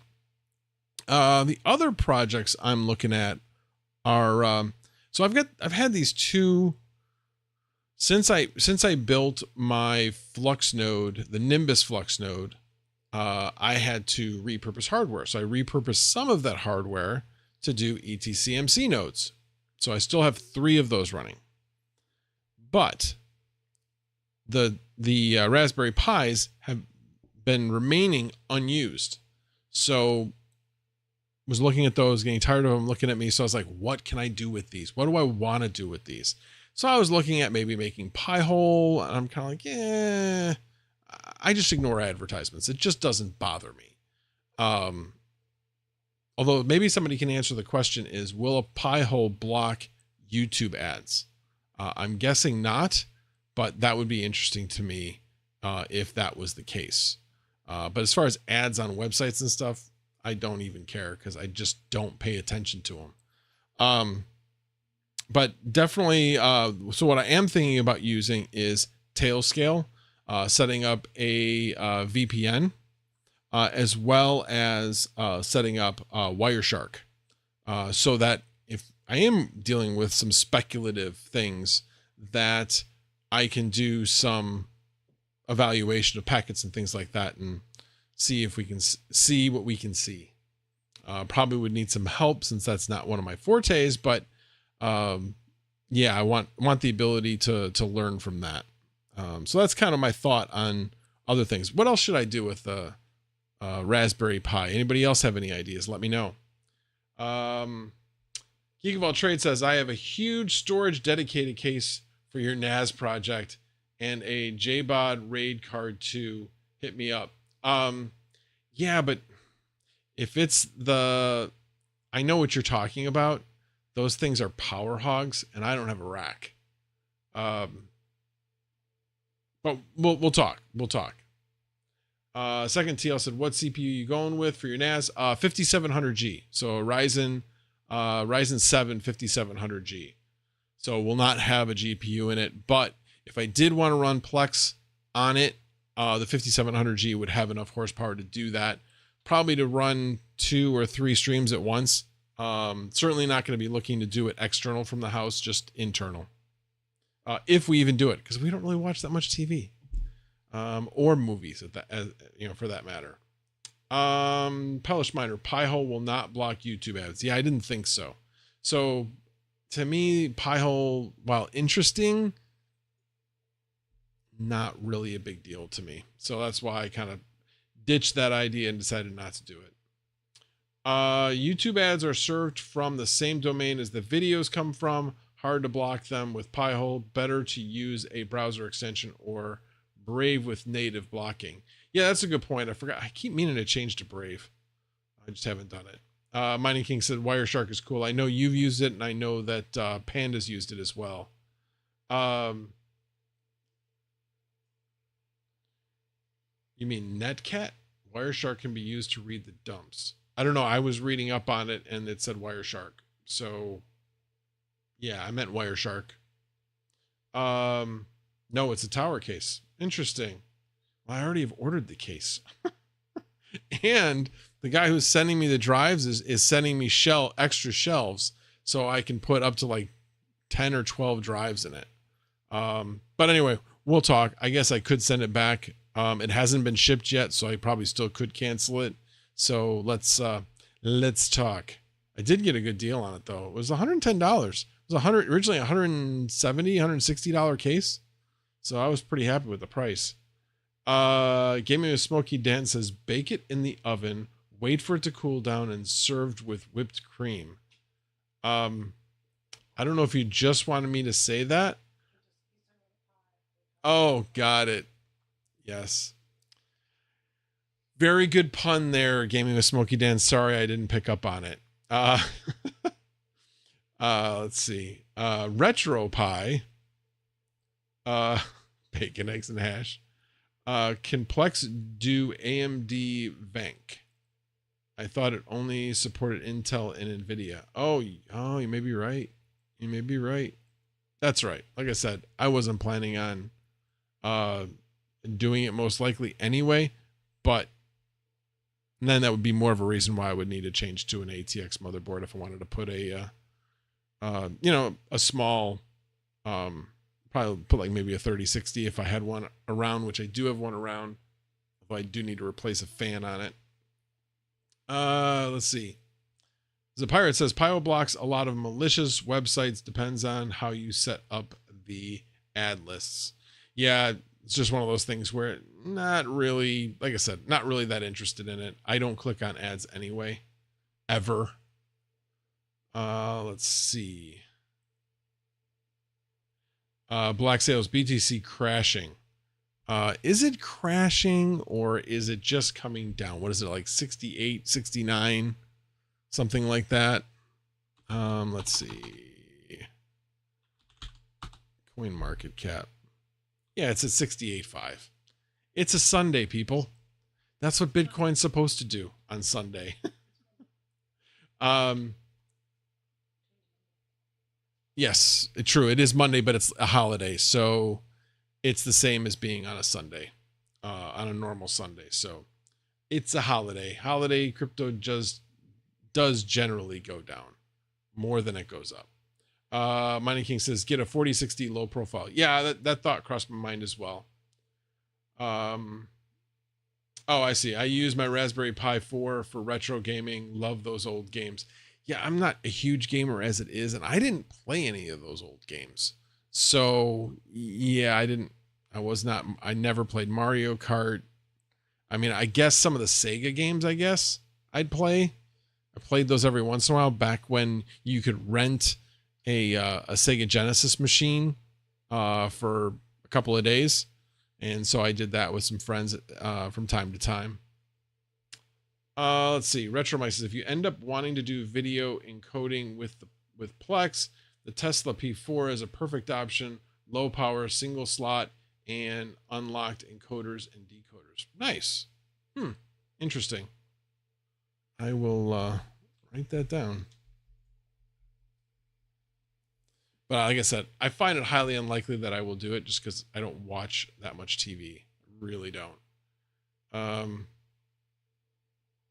Speaker 1: The other projects I'm looking at are, so I've had these two since I built my Flux node, the Nimbus Flux node. I had to repurpose hardware. So I repurposed some of that hardware to do ETCMC nodes. So I still have 3 of those running. But the Raspberry Pis have been remaining unused. So was looking at those, getting tired of them looking at me. So I was like, what can I do with these? What do I want to do with these? So I was looking at maybe making Pi-hole, and I'm kind of like, yeah, I just ignore advertisements. It just doesn't bother me. Although maybe somebody can answer the question is, will a Pi-hole block YouTube ads? I'm guessing not, but that would be interesting to me if that was the case. But as far as ads on websites and stuff, I don't even care because I just don't pay attention to them. But definitely, so what I am thinking about using is Tailscale, setting up a VPN, as well as setting up Wireshark, so that if I am dealing with some speculative things, that I can do some evaluation of packets and things like that and see if we can see what we can see. Probably would need some help since that's not one of my fortes, but yeah, I want the ability to learn from that. So that's kind of my thought on other things. What else should I do with the Raspberry Pi? Anybody else have any ideas? Let me know. Geek of All Trades says, I have a huge storage dedicated case for your NAS project and a JBOD RAID card too. Hit me up. Yeah, but if it's I know what you're talking about. Those things are power hogs, and I don't have a rack. But we'll talk. We'll talk. Second TL said, what CPU you going with for your NAS? 5700G. So a Ryzen 7 5700G. So we'll not have a GPU in it, but if I did want to run Plex on it, the 5700G would have enough horsepower to do that. Probably to run 2 or 3 streams at once. Certainly not going to be looking to do it external from the house, just internal. If we even do it, because we don't really watch that much TV, or movies at that, for that matter. Pellish Miner, Pi-hole will not block YouTube ads. Yeah, I didn't think so. So to me, Pi-hole, while interesting, not really a big deal to me. So that's why I kind of ditched that idea and decided not to do it. YouTube ads are served from the same domain as the videos come from. Hard to block them with Pi-hole. Better to use a browser extension or Brave with native blocking. Yeah, that's a good point. I forgot. I keep meaning to change to Brave. I just haven't done it. Mining King said Wireshark is cool. I know you've used it, and I know that Panda's used it as well. You mean Netcat? Wireshark can be used to read the dumps. I don't know. I was reading up on it, and it said Wireshark. So, yeah, I meant Wireshark. No, it's a tower case. Interesting. Well, I already have ordered the case. And the guy who's sending me the drives is sending me extra shelves so I can put up to like 10 or 12 drives in it. But anyway, we'll talk. I guess I could send it back. It hasn't been shipped yet, so I probably still could cancel it. So let's talk. I did get a good deal on it though. It was $110. It was originally $170, $160 case. So I was pretty happy with the price. Gaming with Smoky Dan says, bake it in the oven, wait for it to cool down, and served with whipped cream. I don't know if you just wanted me to say that. Oh, got it. Yes. Very good pun there, Gaming with Smoky Dan. Sorry I didn't pick up on it. Let's see. Retro Pie. Bacon, eggs, and hash. Can Plex do AMD Venk? I thought it only supported Intel and NVIDIA. Oh, you may be right. You may be right. That's right. Like I said, I wasn't planning on doing it most likely anyway, but then that would be more of a reason why I would need to change to an ATX motherboard if I wanted to put a small, probably put like maybe a 3060 if I had one around, which I do have one around. If I do need to replace a fan on it. Let's see. The Pirate says Pio blocks a lot of malicious websites. Depends on how you set up the ad lists. Yeah, it's just one of those things where not really, like I said, not really that interested in it. I don't click on ads anyway, ever. Let's see. Black Sales BTC crashing. Is it crashing or is it just coming down? What is it, like 68, 69, something like that? Let's see. Coin market cap. Yeah, it's at 68.5. It's a Sunday, people. That's what Bitcoin's supposed to do on Sunday. Yes, true. It is Monday, but it's a holiday. So it's the same as being on a Sunday, on a normal Sunday. So it's a holiday. Holiday crypto does generally go down more than it goes up. Mining King says, get a 4060 low profile. Yeah, that thought crossed my mind as well. Oh, I see. I use my Raspberry Pi 4 for retro gaming. Love those old games. Yeah, I'm not a huge gamer as it is, and I didn't play any of those old games. So yeah, I never played Mario Kart. I mean, I guess some of the Sega games, I'd play. I played those every once in a while back when you could rent a Sega Genesis machine for a couple of days. And so I did that with some friends from time to time. Let's see. Retro Mike says, if you end up wanting to do video encoding with Plex, the Tesla P4 is a perfect option. Low power, single slot, and unlocked encoders and decoders. Nice. Interesting. I will write that down. But like I said, I find it highly unlikely that I will do it just because I don't watch that much TV. Really don't.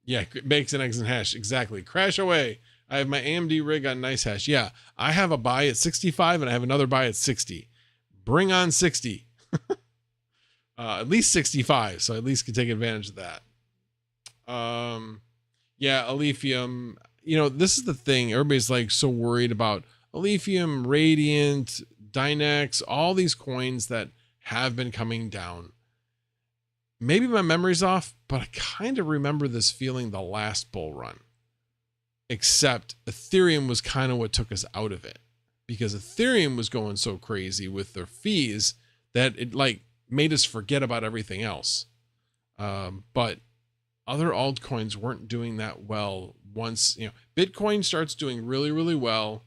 Speaker 1: Yeah, bakes and eggs and hash. Exactly. Crash away. I have my AMD rig on NiceHash. Yeah, I have a buy at 65 and I have another buy at 60. Bring on 60. At least 65, so I at least can take advantage of that. Yeah, Alephium. You know, this is the thing. Everybody's like so worried about Alephium, Radiant, Dynex, all these coins that have been coming down. Maybe my memory's off, but I kind of remember this feeling the last bull run. Except Ethereum was kind of what took us out of it, because Ethereum was going so crazy with their fees that it like made us forget about everything else. But other altcoins weren't doing that well. Once, you know, Bitcoin starts doing really, really well,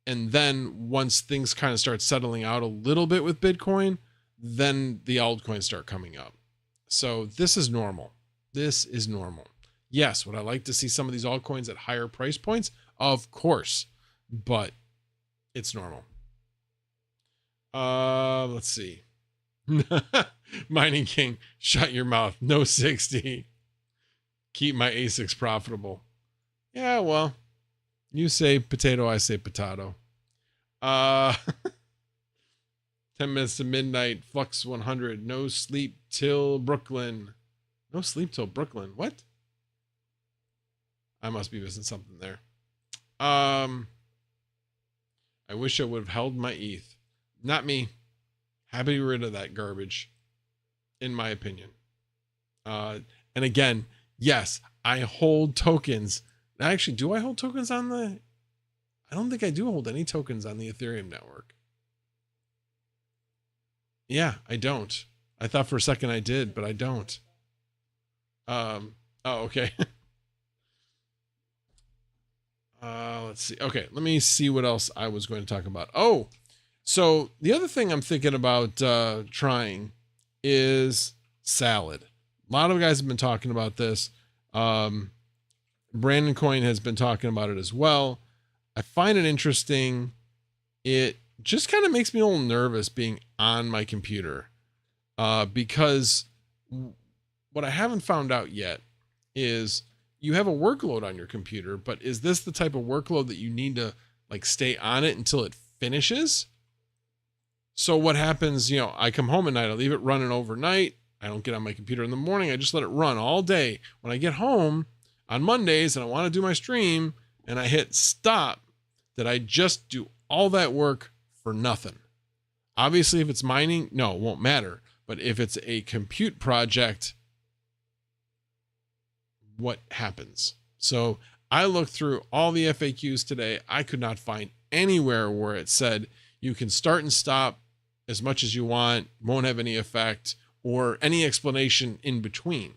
Speaker 1: and then once things kind of start settling out a little bit with Bitcoin, then the altcoins start coming up. So this is normal. This is normal. Yes, would I like to see some of these altcoins at higher price points? Of course, but it's normal. Let's see. Mining King, shut your mouth. No 60. Keep my ASICs profitable. Yeah, well, you say potato, I say potato. 10 minutes to midnight, Flux 100. No sleep till Brooklyn. No sleep till Brooklyn. What? I must be missing something there. I wish I would have held my ETH. Not me. Happy to get rid of that garbage, in my opinion. And again, yes, I hold tokens. Actually, do I hold tokens on the... I don't think I do hold any tokens on the Ethereum network. Yeah, I don't. I thought for a second I did, but I don't. Oh, okay. Let's see. Okay, let me see what else I was going to talk about. Oh, so the other thing I'm thinking about trying is Salad. A lot of guys have been talking about this. Brandon Coin has been talking about it as well. I find it interesting. It just kind of makes me a little nervous being on my computer because what I haven't found out yet is you have a workload on your computer, but is this the type of workload that you need to like stay on it until it finishes? So what happens, you know, I come home at night, I leave it running overnight. I don't get on my computer in the morning. I just let it run all day. When I get home on Mondays and I want to do my stream and I hit stop, that I just do all that work for nothing. Obviously, if it's mining, no, it won't matter. But if it's a compute project, what happens? So I looked through all the FAQs today. I could not find anywhere where it said you can start and stop as much as you want, won't have any effect, or any explanation in between.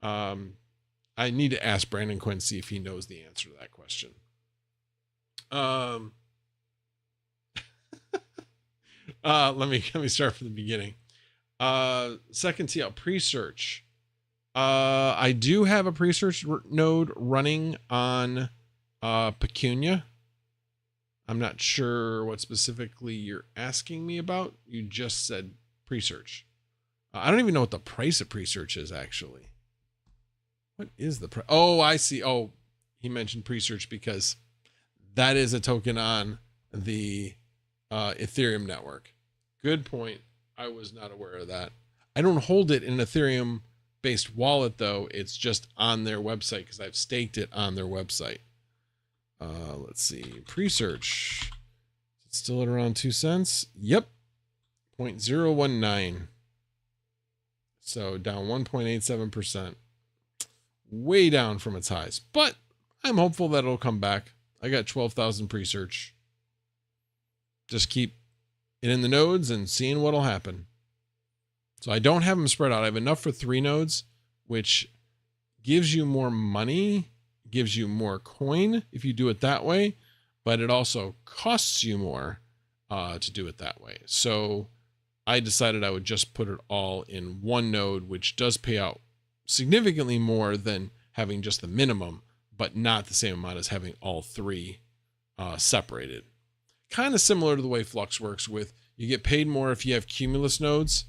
Speaker 1: I need to ask Brandon Quinn, see if he knows the answer to that question. Let me start from the beginning. Second TL pre-search. I do have a pre-search node running on Pecunia. I'm not sure what specifically you're asking me about. You just said pre-search. I don't even know what the price of pre-search is actually. What is the price? Oh, I see. Oh, he mentioned pre-search because that is a token on the Ethereum network. Good point. I was not aware of that. I don't hold it in an Ethereum based wallet though. It's just on their website because I've staked it on their website. Let's see. Pre-search. It's still at around 2 cents. Yep. 0.019. So down 1.87%. Way down from its highs. But I'm hopeful that it'll come back. I got 12,000 pre-search. Just keep it in the nodes and seeing what'll happen. So I don't have them spread out. I have enough for 3 nodes, which gives you more money, gives you more coin if you do it that way, but it also costs you more to do it that way. So I decided I would just put it all in one node, which does pay out significantly more than having just the minimum, but not the same amount as having all 3 separated. Kind of similar to the way Flux works with you get paid more if you have cumulus nodes,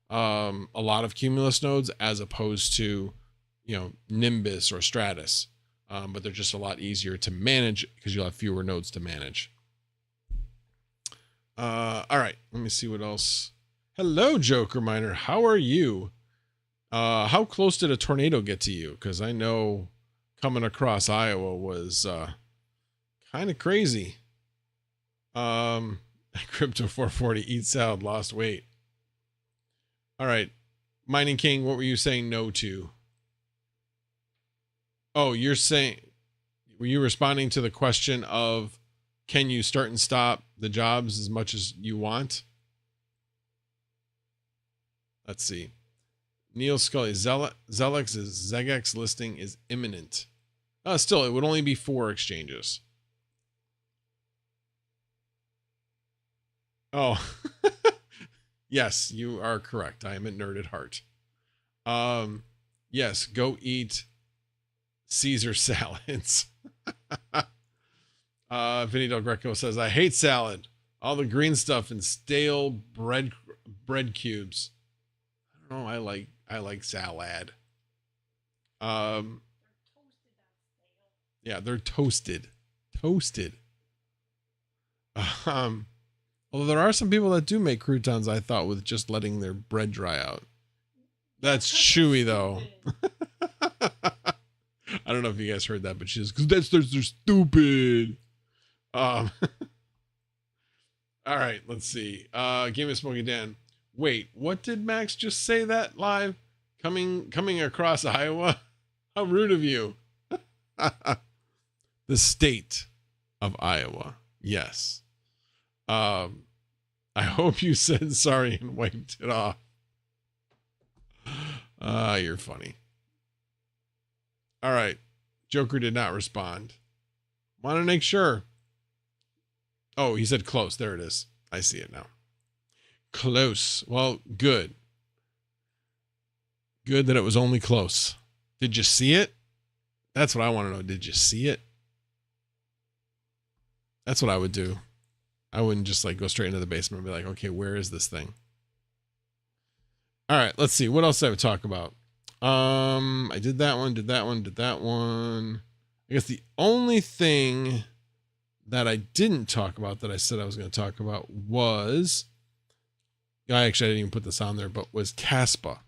Speaker 1: a lot of cumulus nodes, as opposed to, you know, Nimbus or Stratus. but they're just a lot easier to manage because you'll have fewer nodes to manage. All right, let me see what else. Hello, Joker Miner. How are you? How close did a tornado get to you? Because I know coming across Iowa was kind of crazy. Crypto 440, eat salad, lost weight. All right, Mining King, what were you saying no to? Oh, you're saying, were you responding to the question of, can you start and stop the jobs as much as you want? Let's see. Neil Scully, Xelix's Zegex listing is imminent. Still, it would only be 4 exchanges. Oh, yes, you are correct. I am a nerd at heart. Yes, go eat Caesar salads. Vinny Del Greco says, I hate salad. All the green stuff and stale bread cubes. I don't know. I like salad. Yeah, they're toasted. Although there are some people that do make croutons, I thought, with just letting their bread dry out. That's chewy, though. I don't know if you guys heard that, but she says, because they're stupid. All right, let's see. Game of Smoky Dan. Wait, what did Max just say that live? Coming across Iowa? How rude of you. The state of Iowa. Yes. I hope you said sorry and wiped it off. You're funny. All right. Joker did not respond. Want to make sure. Oh, he said close. There it is. I see it now. Close. Well, good. Good that it was only close. Did you see it? That's what I want to know. Did you see it? That's what I would do. I wouldn't just like go straight into the basement and be like, okay, where is this thing? All right, let's see. What else did I talk about? I did that one, did that one. I guess the only thing that I didn't talk about that I said I was going to talk about was, I didn't even put this on there, but was Kaspa.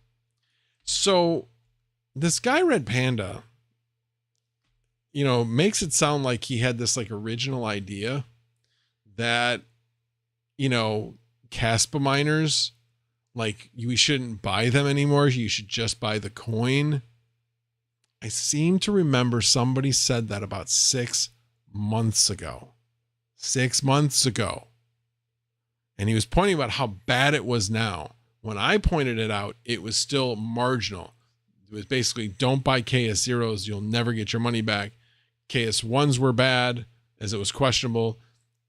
Speaker 1: So this guy, Red Panda, makes it sound like he had this like original idea that, Kaspa miners, like we shouldn't buy them anymore. You should just buy the coin. I seem to remember somebody said that about 6 months ago. 6 months ago. And he was pointing about how bad it was now. When I pointed it out, it was still marginal. It was basically, don't buy KS0s. You'll never get your money back. KS1s were bad, as it was questionable.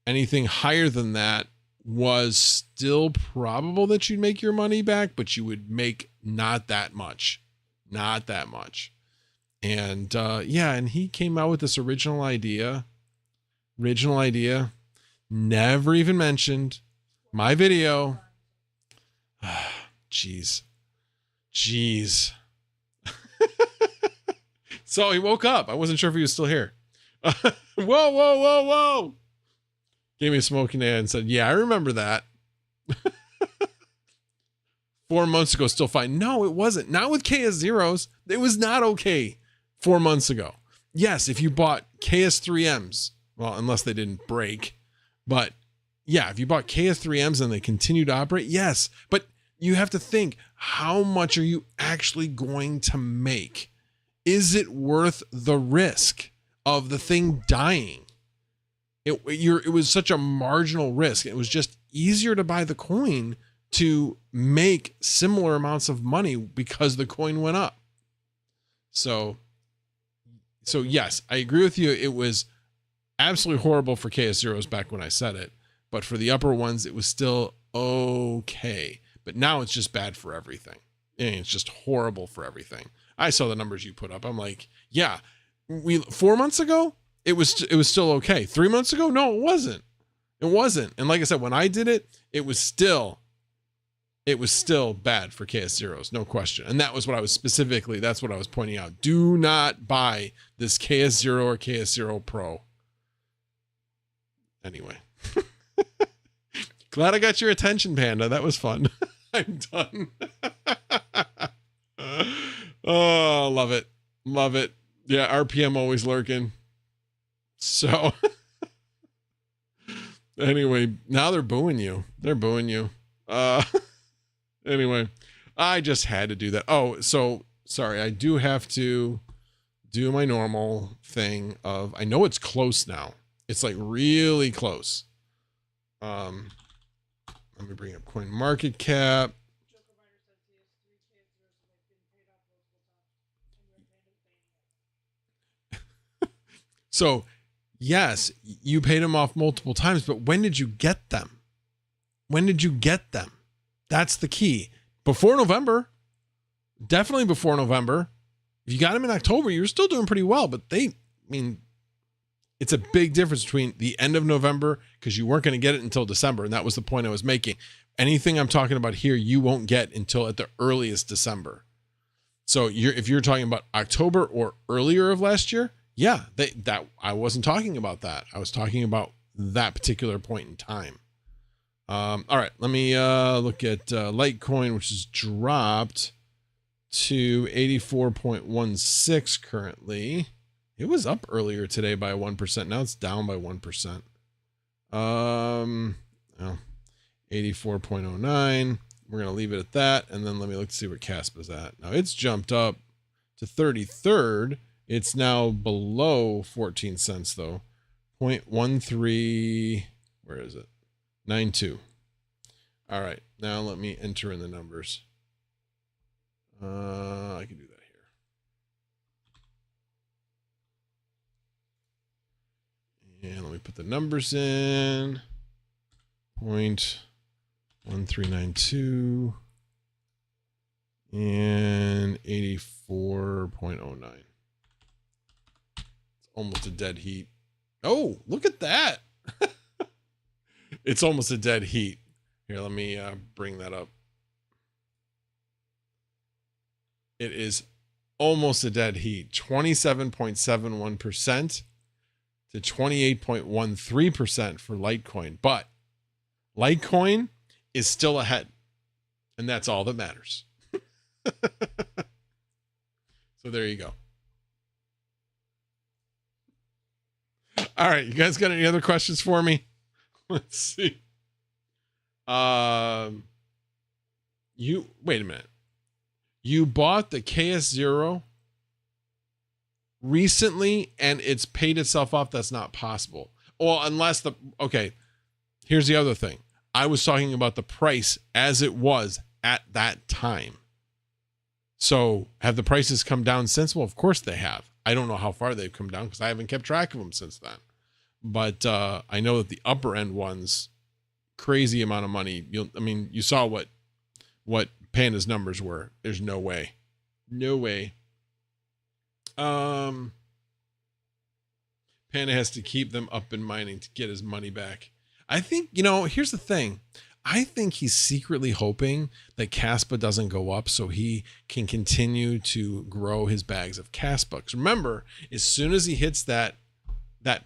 Speaker 1: Anything higher than that was still probable that you'd make your money back, but you would make not that much. Not that much. And and he came out with this original idea. Never even mentioned my video. Jeez. So he woke up. I wasn't sure if he was still here. Whoa. Gave me a smoking ad and said, yeah, I remember that. 4 months ago, still fine. No, it wasn't. Not with KS0s. It was not okay 4 months ago. Yes, if you bought KS3Ms, well, unless they didn't break. But yeah, if you bought KS3Ms and they continue to operate, yes. But you have to think, how much are you actually going to make? Is it worth the risk of the thing dying? It was such a marginal risk. It was just easier to buy the coin to make similar amounts of money because the coin went up. So yes, I agree with you. It was absolutely horrible for KS0s back when I said it, but for the upper ones, it was still okay. But now it's just bad for everything. And it's just horrible for everything. I saw the numbers you put up. I'm like, yeah, 4 months ago, it was still okay. 3 months ago, no, it wasn't. And like I said, when I did it, it was still it was still bad for KS0s, no question. And that was what I was specifically, that's what I was pointing out. Do not buy this KS0 or KS0 Pro. Anyway. Glad I got your attention, Panda. That was fun. I'm done. Oh, love it. Love it. Yeah, RPM always lurking. So, anyway, now they're booing you. They're booing you. Anyway, I just had to do that. Oh, so sorry. I do have to do my normal thing of, I know it's close now. It's like really close. Let me bring up Coin Market Cap. So, yes, you paid them off multiple times, but when did you get them? When did you get them? That's the key. Before November. Definitely before November. If you got them in October, you're still doing pretty well, but it's a big difference between the end of November, because you weren't going to get it until December, and that was the point I was making. Anything I'm talking about here, you won't get until at the earliest December. So if you're talking about October or earlier of last year, yeah, that I wasn't talking about that. I was talking about that particular point in time. All right, let me look at Litecoin, which has dropped to 84.16 currently. It was up earlier today by 1%. Now it's down by 1%. 84.09. We're going to leave it at that. And then let me look to see where Kaspa's at. Now it's jumped up to 33rd. It's now below 14 cents though. 0.13. Where is it? 92. All right. Now let me enter in the numbers. I can do that here. And let me put the numbers in. 0.1392 and 84.09. It's almost a dead heat. Oh, look at that. It's almost a dead heat. Here, let me bring that up. It is almost a dead heat. 27.71% to 28.13% for Litecoin. But Litecoin is still ahead. And that's all that matters. So there you go. All right. You guys got any other questions for me? Let's see. Wait a minute. You bought the KS0 recently and it's paid itself off. That's not possible. Well, unless okay, here's the other thing. I was talking about the price as it was at that time. So have the prices come down since? Well, of course they have. I don't know how far they've come down because I haven't kept track of them since then. But I know that the upper end ones, crazy amount of money. You saw what Panda's numbers were. There's no way. No way. Panda has to keep them up in mining to get his money back. I think, here's the thing. I think he's secretly hoping that Kaspa doesn't go up so he can continue to grow his bags of Kaspa. Because remember, as soon as he hits that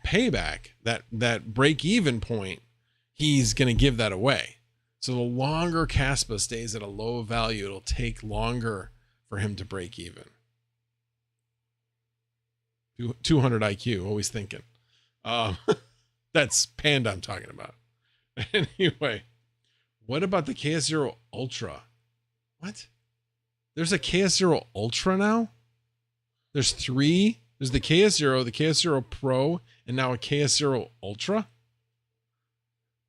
Speaker 1: payback, that break-even point, he's going to give that away. So the longer Kaspa stays at a low value, it'll take longer for him to break even. 200 IQ, always thinking. That's Panda I'm talking about. Anyway, what about the KS0 Ultra? What? There's a KS0 Ultra now? There's three? There's the KS0, the KS0 Pro, and now a KS0 Ultra?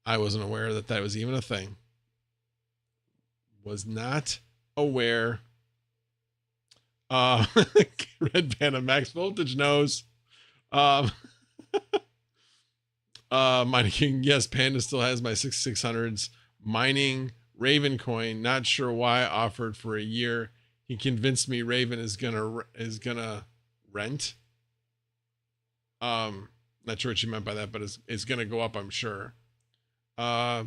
Speaker 1: I wasn't aware that that was even a thing. Was not aware. Red Panda Max Voltage knows. Mining King, yes, Panda still has my 6600s mining Raven coin. Not sure why. Offered for a year. He convinced me Raven is gonna rent. Not sure what you meant by that, but it's gonna go up, I'm sure. I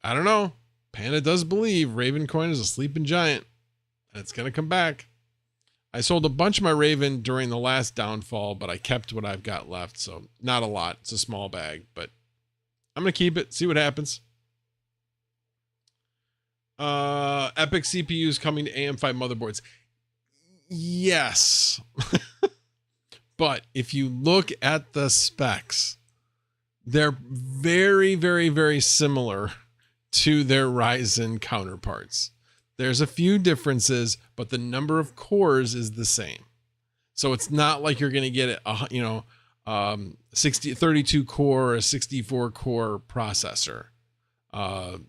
Speaker 1: don't know. Panda does believe Raven coin is a sleeping giant, and it's going to come back. I sold a bunch of my Raven during the last downfall, but I kept what I've got left. So not a lot. It's a small bag, but I'm going to keep it. See what happens. Epic CPUs coming to AM5 motherboards. Yes. But if you look at the specs, they're very, very, very similar to their Ryzen counterparts. There's a few differences, but the number of cores is the same. So it's not like you're going to get a 32 core or a 64 core processor.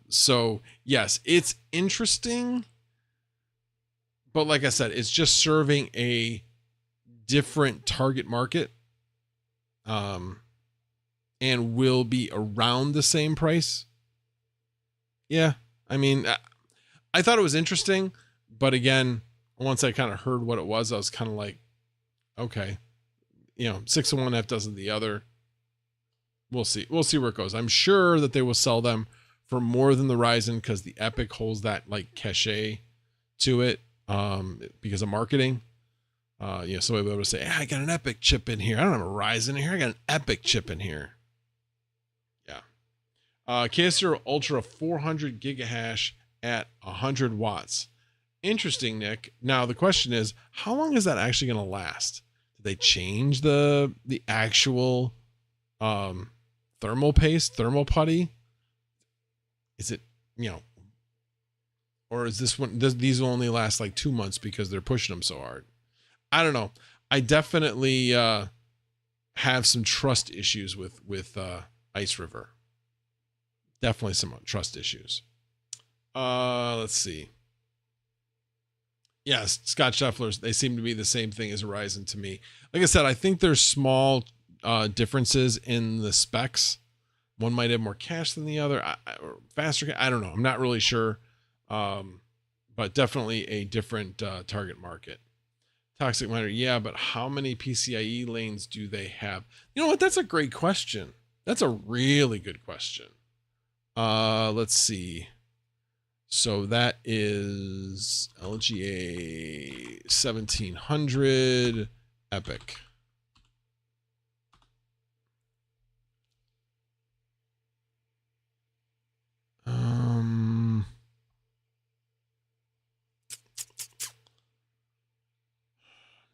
Speaker 1: So yes, it's interesting, but like I said, it's just serving a different target market, and will be around the same price. Yeah. I mean, I thought it was interesting, but again, once I kind of heard what it was, I was kind of like, okay, 6 of one, half dozen the other. We'll see. We'll see where it goes. I'm sure that they will sell them for more than the Ryzen because the Epic holds that like cachet to it, because of marketing. So we'll be able to say, I got an Epic chip in here. I don't have a Ryzen in here. I got an Epic chip in here. Yeah. KS0 Ultra 400 gigahash at 100 watts. Interesting, Nick. Now the question is, how long is that actually going to last? Did they change the actual thermal paste, thermal putty? Is it, or is this one, these will only last like 2 months because they're pushing them so hard? I don't know. I definitely have some trust issues with Ice River. Definitely some trust issues. Let's see. Yes, Scott Scheffler's, they seem to be the same thing as Ryzen to me. Like I said, I think there's small differences in the specs. One might have more cache than the other, or faster. I don't know. I'm not really sure, but definitely a different target market. Toxic Miner, yeah, but how many PCIe lanes do they have? You know what? That's a great question. That's a really good question. Let's see. So that is LGA 1700 Epic.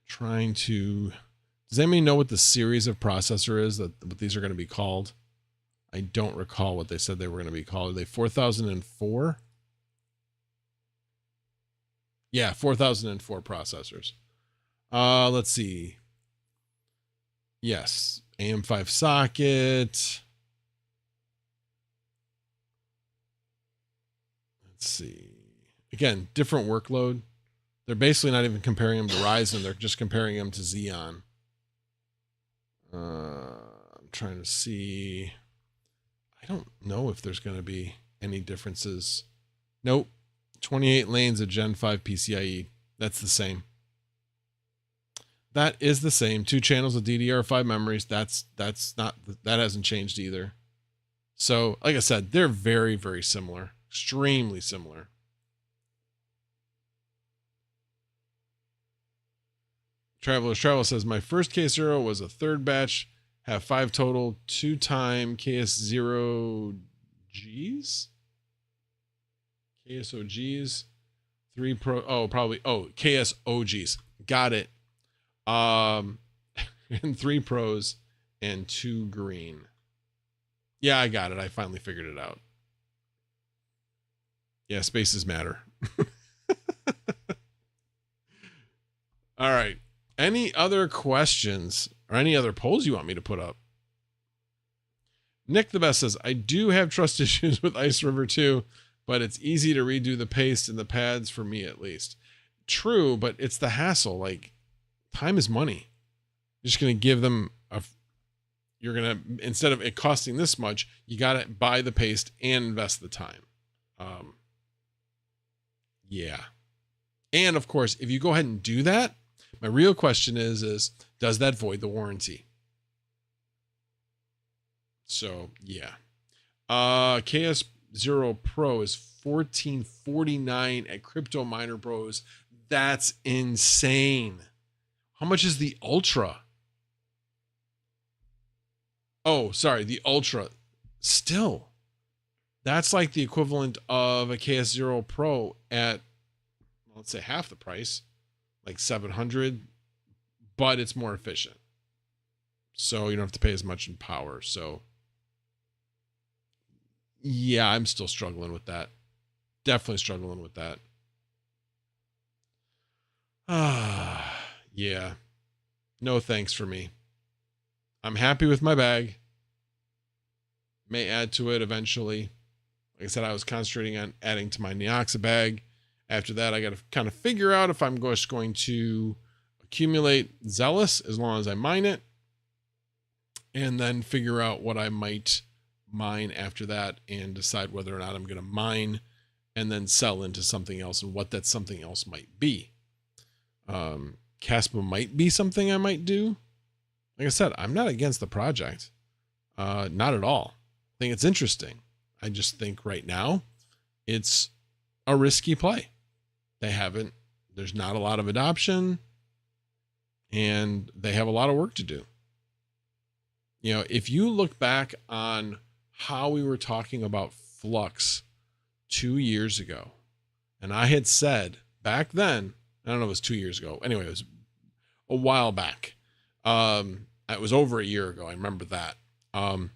Speaker 1: Trying to, does anybody know what the series of processor is what these are going to be called? I don't recall what they said they were going to be called. Are they 4004? Yeah, 4004 processors. Let's see. Yes, AM5 socket. Let's see. Again, different workload. They're basically not even comparing them to Ryzen. They're just comparing them to Xeon. I'm trying to see. I don't know if there's going to be any differences. Nope. 28 lanes of Gen 5 PCIe. That's the same. That is the same. 2 channels of DDR5 memories. That hasn't changed either. So, like I said, they're very, very similar. Extremely similar. Traveler's Travel says, my first KS0 was a third batch, have 5 total, 2-time KS0Gs? KSOGs, 3 Pro, KSOGs. Got it. And 3 Pros and 2 green. Yeah, I got it. I finally figured it out. Yeah, spaces matter. All right. Any other questions or any other polls you want me to put up? Nick the Best says, I do have trust issues with Ice River too, but it's easy to redo the paste and the pads for me at least. True, but it's the hassle. Like, time is money. You're just going to give them you're going to, instead of it costing this much, you got to buy the paste and invest the time. Yeah. And of course, if you go ahead and do that, my real question is does that void the warranty? So yeah. KS Zero Pro is $1449 at Crypto Miner Bros. That's insane. How much is the Ultra? Oh, sorry, the Ultra. Still, that's like the equivalent of a KS0 Pro at, let's say, half the price, like $700, but it's more efficient. So you don't have to pay as much in power. So yeah, I'm still struggling with that. Definitely struggling with that. Yeah. No thanks for me. I'm happy with my bag. May add to it eventually. Like I said, I was concentrating on adding to my Neoxa bag. After that, I got to kind of figure out if I'm just going to accumulate Xelis as long as I mine it, and then figure out what I might mine after that and decide whether or not I'm going to mine and then sell into something else and what that something else might be. Kaspa might be something I might do. Like I said, I'm not against the project. Not at all. I think it's interesting. I just think right now it's a risky play. There's not a lot of adoption, and they have a lot of work to do. You know, if you look back on how we were talking about Flux 2 years ago, and I had said back then, I don't know if it was 2 years ago. Anyway, it was a while back. It was over a year ago. I remember that. And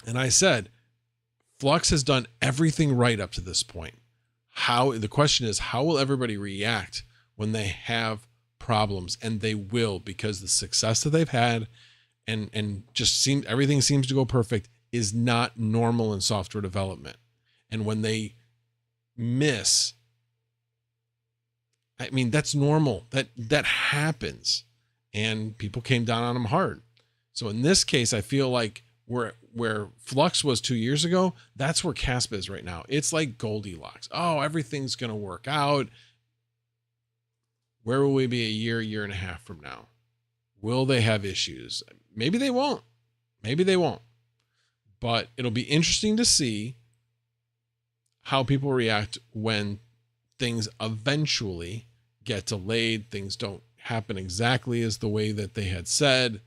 Speaker 1: I said, Flux has done everything right up to this point. The question is, how will everybody react when they have problems? And they will, because the success that they've had and just everything seems to go perfect is not normal in software development. And when they miss, I mean, that's normal. That happens, and people came down on them hard. So in this case, I feel like where Flux was 2 years ago, that's where Kaspa is right now. It's like Goldilocks. Oh, everything's going to work out. Where will we be a year and a half from now? Will they have issues? Maybe they won't. Maybe they won't. But it'll be interesting to see how people react when things eventually get delayed. Things don't happen exactly as the way that they had said.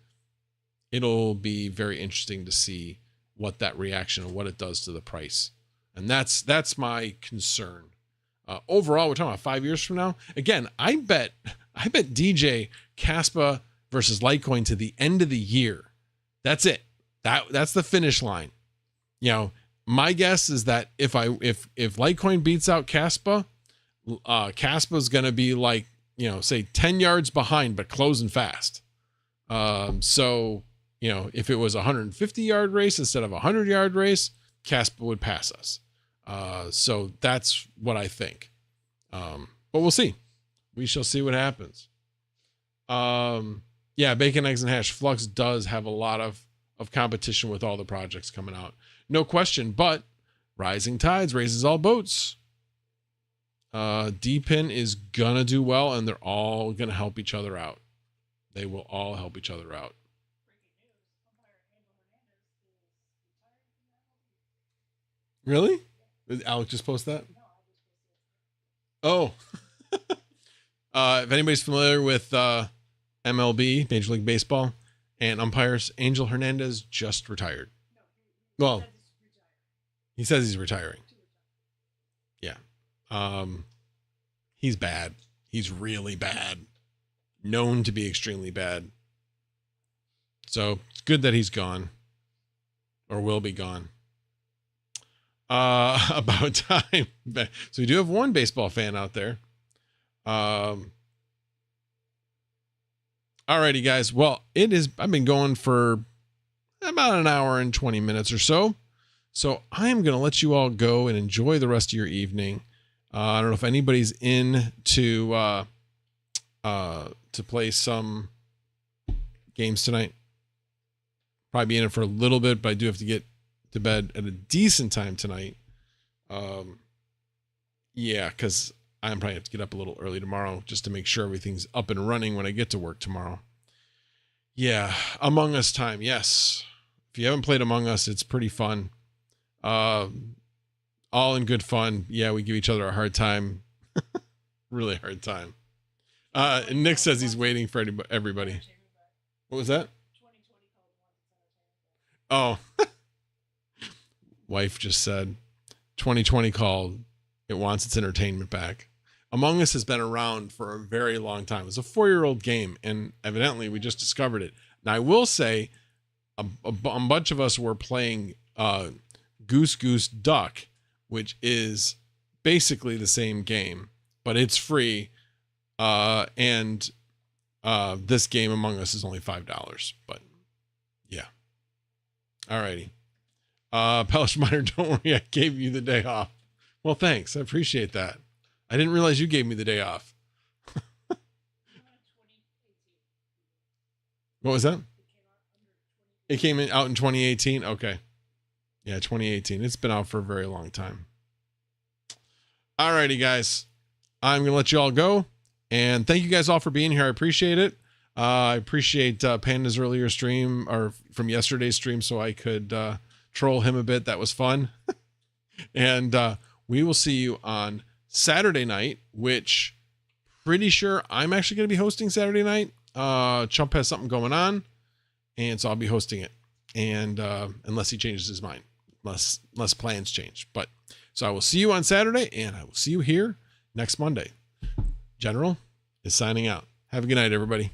Speaker 1: It'll be very interesting to see what that reaction and what it does to the price. And that's my concern. Overall, we're talking about 5 years from now. Again, I bet DJ Kaspa versus Litecoin to the end of the year. That's it. That's the finish line. You know, my guess is that if Litecoin beats out Kaspa, Kaspa's going to be like, you know, say 10 yards behind, but closing fast. So, you know, if it was a 150-yard race instead of a 100-yard race, Kaspa would pass us. So that's what I think. But we'll see. We shall see what happens. Yeah, Bacon, Eggs, and Hash. Flux does have a lot of competition with all the projects coming out. No question, but rising tides raises all boats. D-Pin is going to do well, and they're all going to help each other out. They will all help each other out. Really? Did Alex just post that? Oh. If anybody's familiar with MLB, Major League Baseball, and umpires, Angel Hernandez just retired. Well, he says he's retiring. Yeah. He's bad. He's really bad. Known to be extremely bad. So it's good that he's gone. Or will be gone. About time. So we do have one baseball fan out there. Alrighty, guys. Well, I've been going for about an hour and 20 minutes or so. So I am going to let you all go and enjoy the rest of your evening. I don't know if anybody's in to play some games tonight. Probably be in it for a little bit, but I do have to get to bed at a decent time tonight. Yeah, because I'm probably have to get up a little early tomorrow just to make sure everything's up and running when I get to work tomorrow. Yeah, Among Us time. Yes. If you haven't played Among Us, it's pretty fun. all in good fun. Yeah, we give each other a hard time. Really hard time. And Nick says he's waiting for everybody. What was that? Oh. Wife just said 2020 called. It wants its entertainment back. Among Us has been around for a very long time. It's a 4-year-old game, and evidently we just discovered it. Now, I will say a bunch of us were playing Goose Goose Duck, which is basically the same game, but it's free. And this game Among Us is only $5, but yeah. Alrighty. Pellish Miner, don't worry, I gave you the day off. Well, thanks. I appreciate that. I didn't realize you gave me the day off. What was that? It came out in 2018. Okay. Yeah, 2018. It's been out for a very long time. Alrighty, guys. I'm going to let you all go. And thank you guys all for being here. I appreciate it. I appreciate Panda's earlier stream, or from yesterday's stream, so I could troll him a bit. That was fun. And we will see you on Saturday night, which pretty sure I'm actually going to be hosting Saturday night. Chump has something going on, and so I'll be hosting it. And unless he changes his mind, unless plans change. But so I will see you on Saturday, and I will see you here next Monday. General is signing out. Have a good night, everybody.